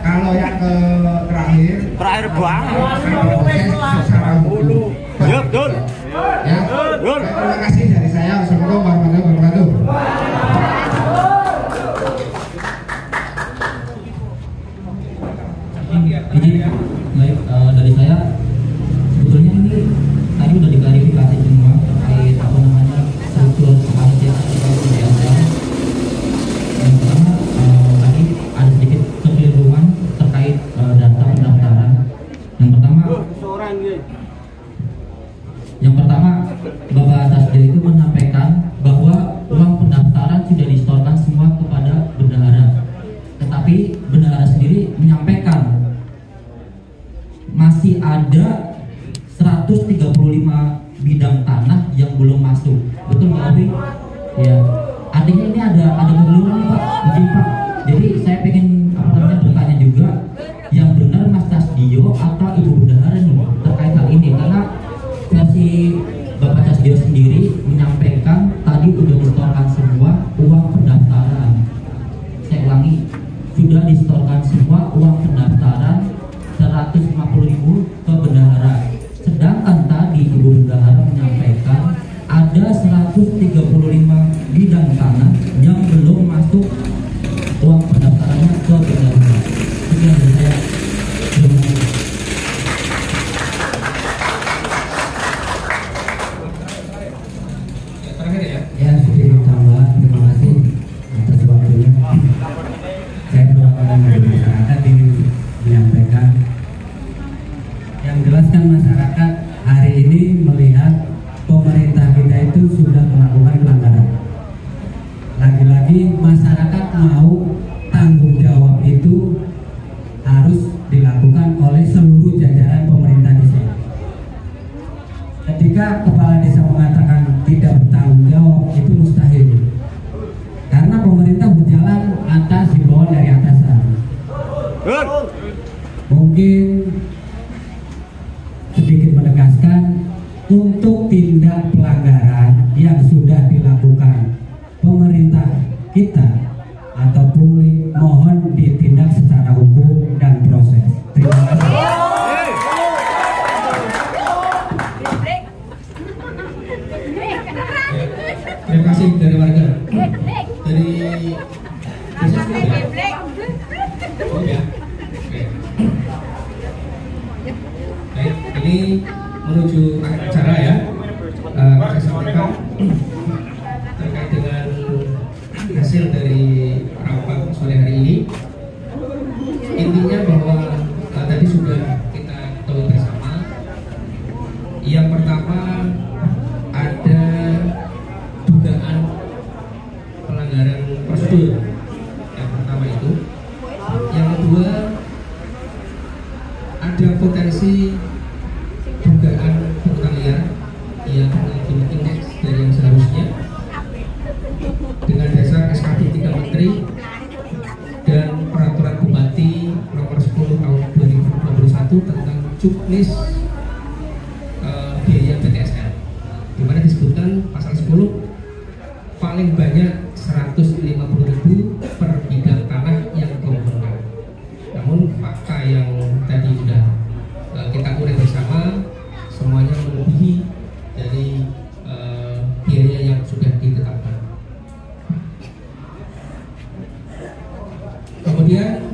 kalau yang terakhir banget secara hukum. Betul. Ya. Terima kasih dari saya. Assalamualaikum warahmatullahi wabarakatuh. Baik, dari saya sebetulnya ini tadi udah diklarifikasi semua terkait struktur kepanitiaan PTSL. Yang pertama tadi ada sedikit kekeliruan terkait data pendaftaran. Yang pertama Bapak Tasdir itu menyampaikan bahwa uang pendaftaran sudah disetorkan semua kepada bendahara, tetapi bendahara sendiri menyampaikan masih ada 135 bidang tanah yang belum masuk. Betul Pak Obi? Ya. Artinya ini ada kekeliruan Pak. Mungkin Pak. Jadi saya pengen bertanya juga, yang benar Mas Tasdio atau Ibu Bendahara nih terkait hal ini, karena versi Bapak Tasdio sendiri menyampaikan tadi sudah disetorkan semua uang pendaftaran. Saya ulangi, sudah disetorkan semua uang pendaftaran 150.000 ke bendahara. Sedangkan tadi Ibu Bendahara menyampaikan ada 135 bidang tanah yang belum masuk uang pendaftarannya ke bendahara. Sekian dari saya. Terima kasih. Terakhir ya. Ya, sedikit tambah. Terima kasih atas waktunya. Saya perwakilan dari masyarakat ingin menyampaikan, yang jelaskan masyarakat hari ini melihat pemerintah kita itu sudah melakukan pelanggaran. Lagi-lagi masyarakat mau tanggung jawab itu harus dilakukan oleh seluruh jajaran pemerintah desa. Ketika kepala desa mengatakan tidak bertanggung jawab, itu mustahil, karena pemerintah berjalan atas himbauan dari atasan. Mungkin sedikit menegaskan, untuk tindak pelanggaran yang sudah dilakukan pemerintah kita atau pungli, mohon ditindak secara hukum dan proses. Terima kasih. desa sudah ya? Oh ya. Oke. Baik, ini menuju akhir acara ya. Saya sampaikan terkait dengan hasil dari rapat sore hari ini. Intinya bahwa tadi sudah kita tahu bersama. Yang pertama ada dugaan pelanggaran prosedur. Yang pertama itu. Yang kedua ada potensi dugaan pungutan liar yang lebih indeks dari yang seharusnya dengan dasar SKP 3 Menteri dan Peraturan Bupati Nomor 10 Tahun 2021 tentang juknis biaya PTSL, di mana disebutkan pasal 10 paling banyak 150.000 per bidang tanah yang dimohonkan. Namun fakta yang tadi sudah kita urai bersama semuanya melebihi dari biaya yang sudah ditetapkan. Kemudian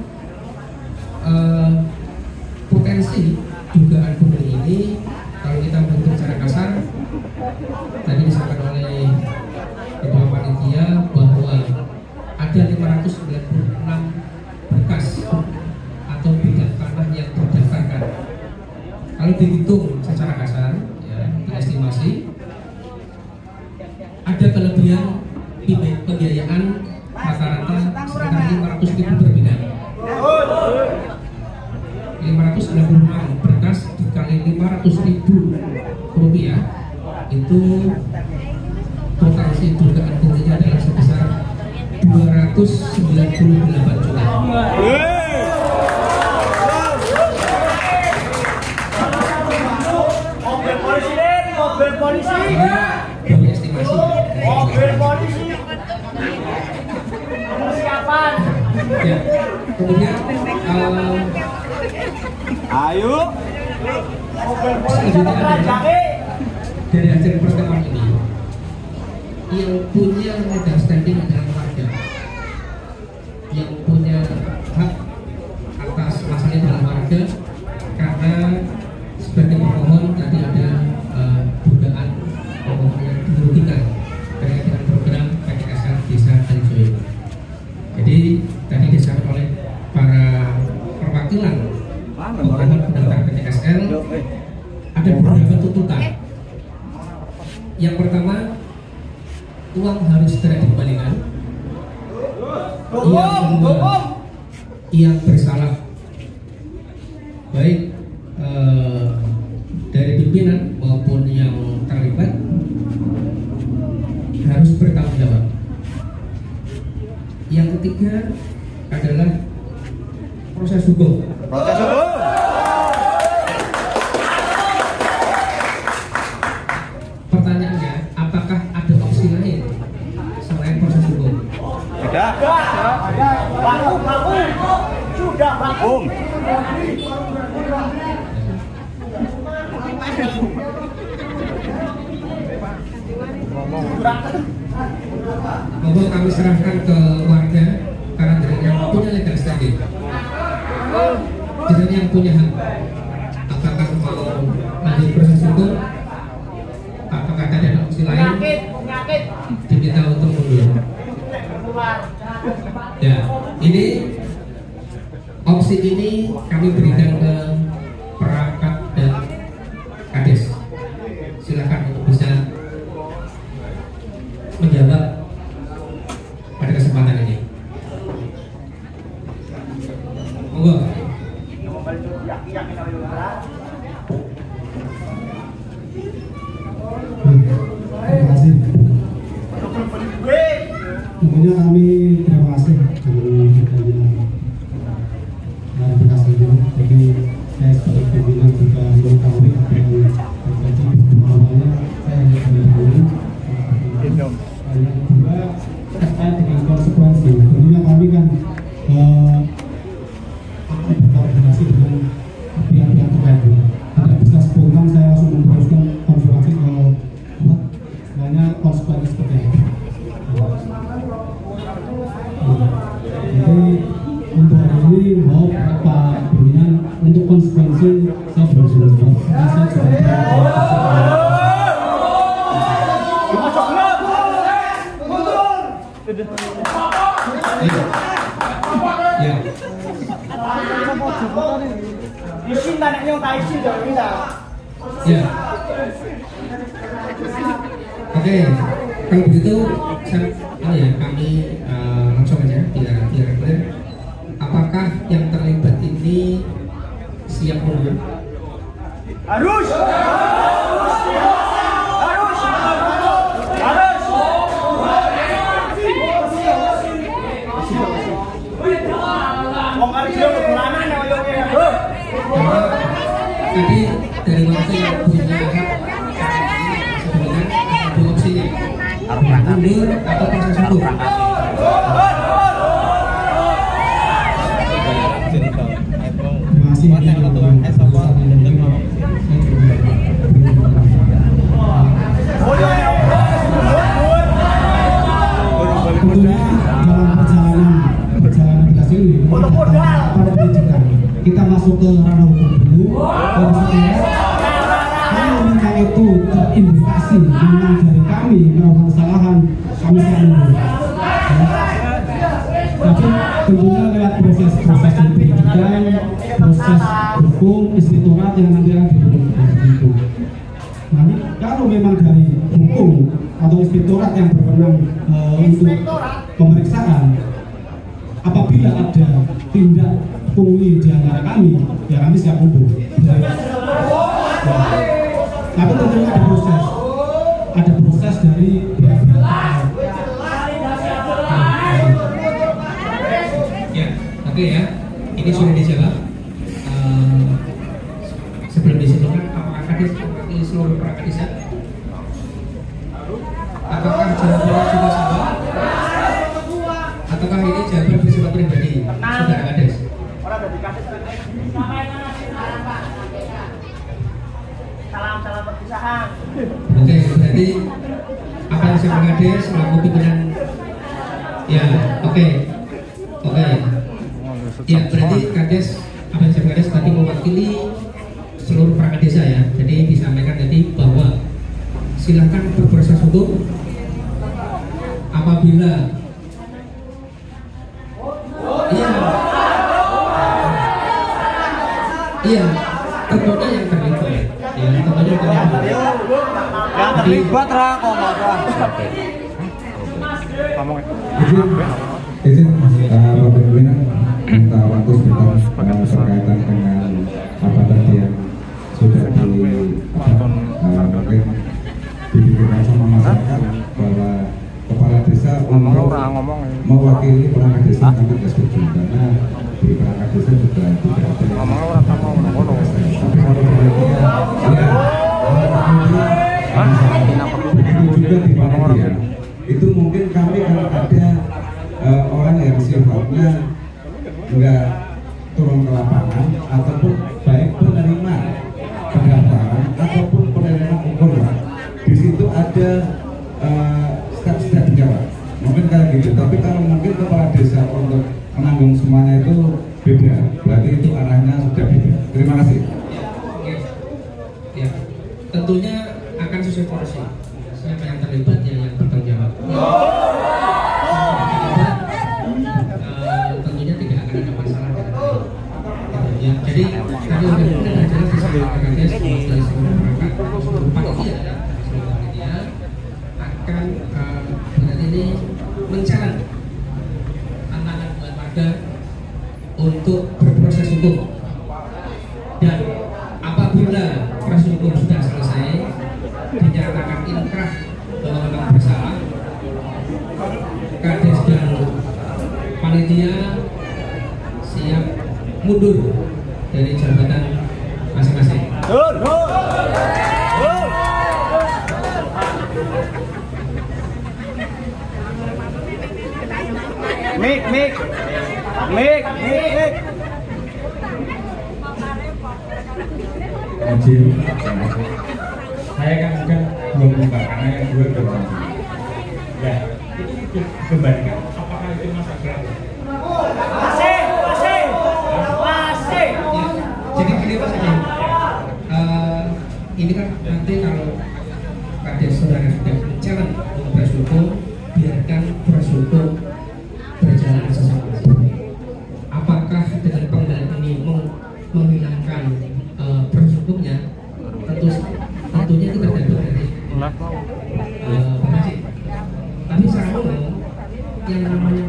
potensi dugaan pungli ini kalau kita bentuk secara kasar tadi disampaikan oleh ketua panitia bahwa ada 596 berkas atau bidang tanah yang terdaftarkan. Kalau dihitung secara kasar ya, diestimasi ada kelebihan pembiayaan rata-rata sekitar 500.000 per bidang. 596 berkas dikali 500.000 rupiah itu potensi dugaan punglinya adalah sebesar 298 juta. Mobil polisi. Baru estimasi. Mobil polisi. Persiapan. Ya. Kemudian ayo. Selanjutnya dari hasil pertemuan ini yang punya legal standing adalah warga, yang punya hak atas masalah adalah warga, karena sebagai pemohon tadi ada dugaan pemohon yang dirugikan terkait dengan program PTSL Desa Kalijoyo. Jadi tadi disampaikan oleh para perwakilan pemohon pendaftar PTSL ada beberapa tuntutan. Yang pertama, uang harus segera dikembalikan. Yang kedua, yang bersalah baik dari pimpinan maupun yang terlibat harus bertanggung jawab. Yang ketiga adalah proses hukum. Proses hukum. Pertanyaannya, apakah ada opsi lain selain proses hukum? Tidak. Ada. Vakum. Sudah vakum. Bahwa kami serahkan ke warga karena dari yang punya legal standing, dari yang punya hak. Apakah mau lanjut proses hukum? Apakah ada opsi lain? Diminta untuk mundur. Ya, ini opsi ini kami berikan ke perangkat dan kades. Silakan untuk bisa menjawab pada kesempatan ini. Monggo. Terima kasih. Tentunya kami terima kasih dengan klarifikasi ini. Jadi saya sebagai pimpinan juga mengetahui apa yang terjadi awalnya. Saya hanya mengetahui. Yang kedua terkait dengan konsekuensi. Tentunya kami kan berkoordinasi dengan pihak-pihak terkait. Tidak bisa spontan saya langsung meneruskan konsultasi ke hanya konsekuensi seperti itu. kami mau Pak Bunian untuk konsekuensi saya belum sudah saya Isin tanahnya yang tak isin dah minta. Ya. Oke, kalau begitu kami langsung aja biar clear. Apakah yang terlibat ini siap mundur? Harus. Tadi dari waktu yang punya dua opsinya, mundur atau proses hukum. Tentunya dalam perjalanan kita sini pada pendidikan kita masuk ke ranah hukum dulu. Kalau memang itu terindikasi memang dari kami melakukan kesalahan, kami siap mundur. Tapi tentunya lewat proses pendidikan, proses hukum, inspektorat yang nanti akan diberikan itu. Nah, kalau memang dari hukum atau inspektorat yang berwenang untuk pemeriksaan, apabila ada tindak pungli di antara kami, ya kami siap mundur. Tapi tentunya ada proses dari pihak ya, oke ya, ini sudah dijawab. Sebelum disebutkan, apakah Kades mewakili seluruh perangkat desa? Apakah jawabannya juga sama? Ataukah ini jawaban bersifat pribadi, saudara Kades? Salam perpisahan. Oke, berarti apa yang saya Kades selaku pimpinan? Ya, oke. Ya, berarti Kades apa yang saya Kades tadi mewakili seluruh perangkat desa ya. Jadi disampaikan tadi bahwa silakan berproses hukum apabila iya tentunya yang terlibat ya, tentunya yang terlibat lah kok marah. Izin Bapak Pimpinan minta waktu sebentar berkaitan dengan apa tadi yang sudah mungkin diberikan sama masyarakat bahwa kepala desa mewakili perangkat desa kami tidak setuju karena di perangkat desa juga tidak ada tapi kalau juga di panitia itu mungkin kami kalau ada orang yang sifatnya enggak turun ke lapangan ataupun baik penerima pendaftaran ataupun penerima ukur, di situ ada step-stepnya Pak. Mungkin kayak gitu. Tapi kalau mungkin kepala desa untuk menanggung semuanya itu beda. Berarti itu arahnya sudah beda. Terima kasih. Ya, tentunya akan sesuai porsi. Siapa yang terlibat yang bertanggung jawab. Tentunya tidak akan ada masalah. Ya, jadi tadi sudah jelas disampaikan dari seluruh perangkat panitia akan berarti ini mencatat tantangan buat warga untuk berproses hukum, dan apabila proses hukum sudah selesai dinyatakan inkrah bahwa memang bersalah, Kades dan panitia siap mundur dari jabatan masing-masing. Mik. Saya kan belum buka karena yang dua belum. Ya, itu kembalikan apakah itu masa berlaku? Masih.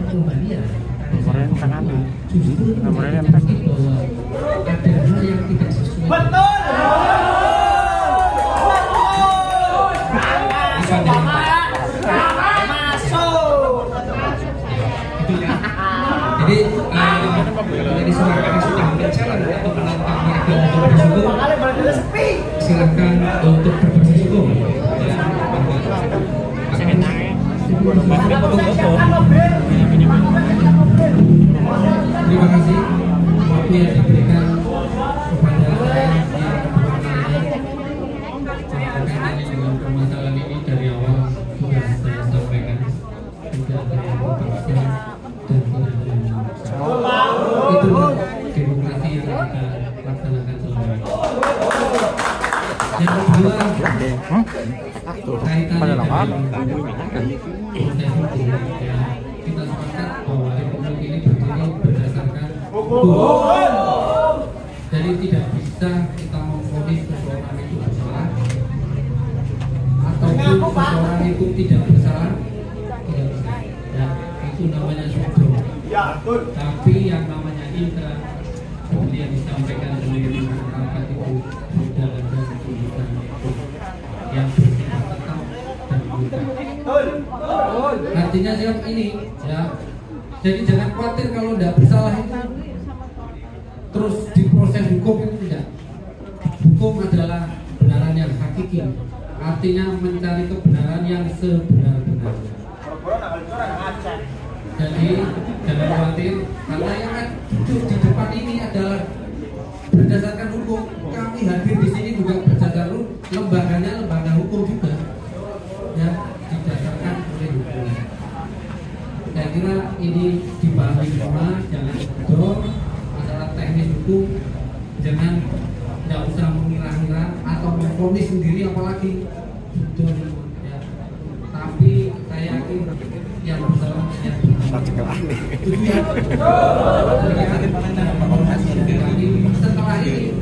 pengembalian Nomornya bukan anu. justru Nomornya bahwa ada hal yang tidak sesuai. Betul. Jadi dari saudara yang sudah berjalan atau menantang mereka untuk berproses hukum, silakan untuk berproses hukum. Terima kasih waktu yang diberikan kepada saya yang berkenaan dengan permasalahan ini. Dari awal sudah saya sampaikan tidak ada yang berbeda dan tidak ada yang salah. Itulah demokrasi yang kita laksanakan selama ini. Yang kedua, kaitannya dengan proses hukum, ya, kita sepakat bahwa republik ini berdiri berdasarkan hukum. Jadi tidak bisa kita memvonis seseorang itu bersalah ataupun seseorang itu tidak bersalah, tidak bisa. Ya, itu namanya subjek. Tapi yang namanya intra, seperti yang disampaikan oleh masyarakat itu sudah ada keputusan yang bersifat tetap dan bukan. Artinya siap ini, ya. Jadi jangan khawatir kalau tidak bersalah itu terus diproses hukum, itu tidak. Hukum adalah kebenaran yang hakiki. Artinya mencari kebenaran yang sebenar-benarnya. Jadi jangan khawatir, karena yang duduk di depan ini adalah berdasarkan hukum. Kami hadir di sini juga berdasarkan lembaganya lembaga hukum juga, ya, didasarkan oleh hukum. Saya kira ini dipahami semua, jangan drop masalah teknis hukum, jangan tidak usah mengira-ngira atau memvonis sendiri apalagi betul, ya. Tapi saya yakin yang bersalah yang setelah ini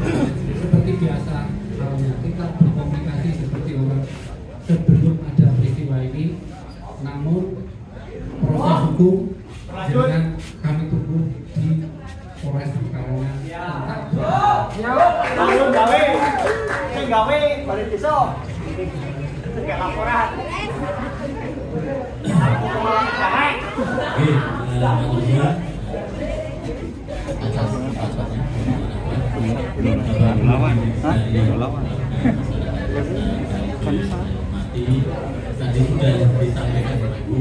seperti biasa halnya kita berkomunikasi seperti orang sebelum ada peristiwa ini, namun proses hukum jangan kami tunggu di Polres Pekalongan. Gawe balik besok. Enggak laporan. Tadi sudah disampaikan Ibu,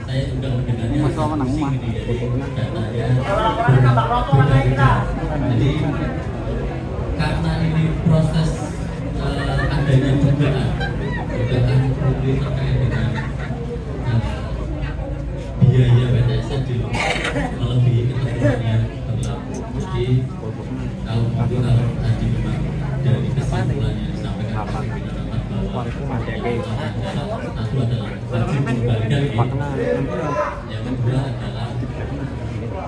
saya juga mendengarnya jadi karena ini proses adanya dugaan publik terkait dengan biaya PTSN melebihi ketentuan yang berlaku. Jadi kalau tadi memang dari kesimpulan yang disampaikan bahwa satu adalah wajib mengembalikan, yang kedua adalah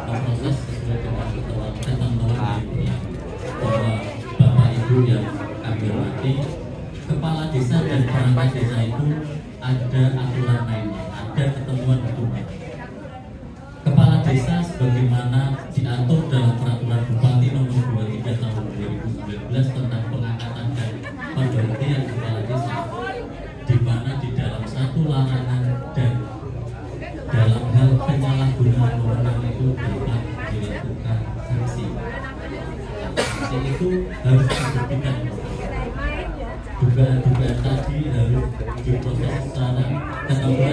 proses sesuai dengan ketentuan yang berlaku. Bahwa Bapak Ibu yang kami hormati, kepala desa dan perangkat desa itu ada aturan mainnya, ada ketentuan hukumnya. Kepala desa sebagaimana diatur dalam peraturan Bupati nomor 23 tahun 2019 tentang pengangkatan dan penggantian kepala desa, di mana di dalam satu larangan dan dalam hal penyalahgunaan wewenang itu dapat dilakukan sanksi. Sanksi itu harus dibuktikan. Dugaan-dugaan tadi harus diproses secara ketentuan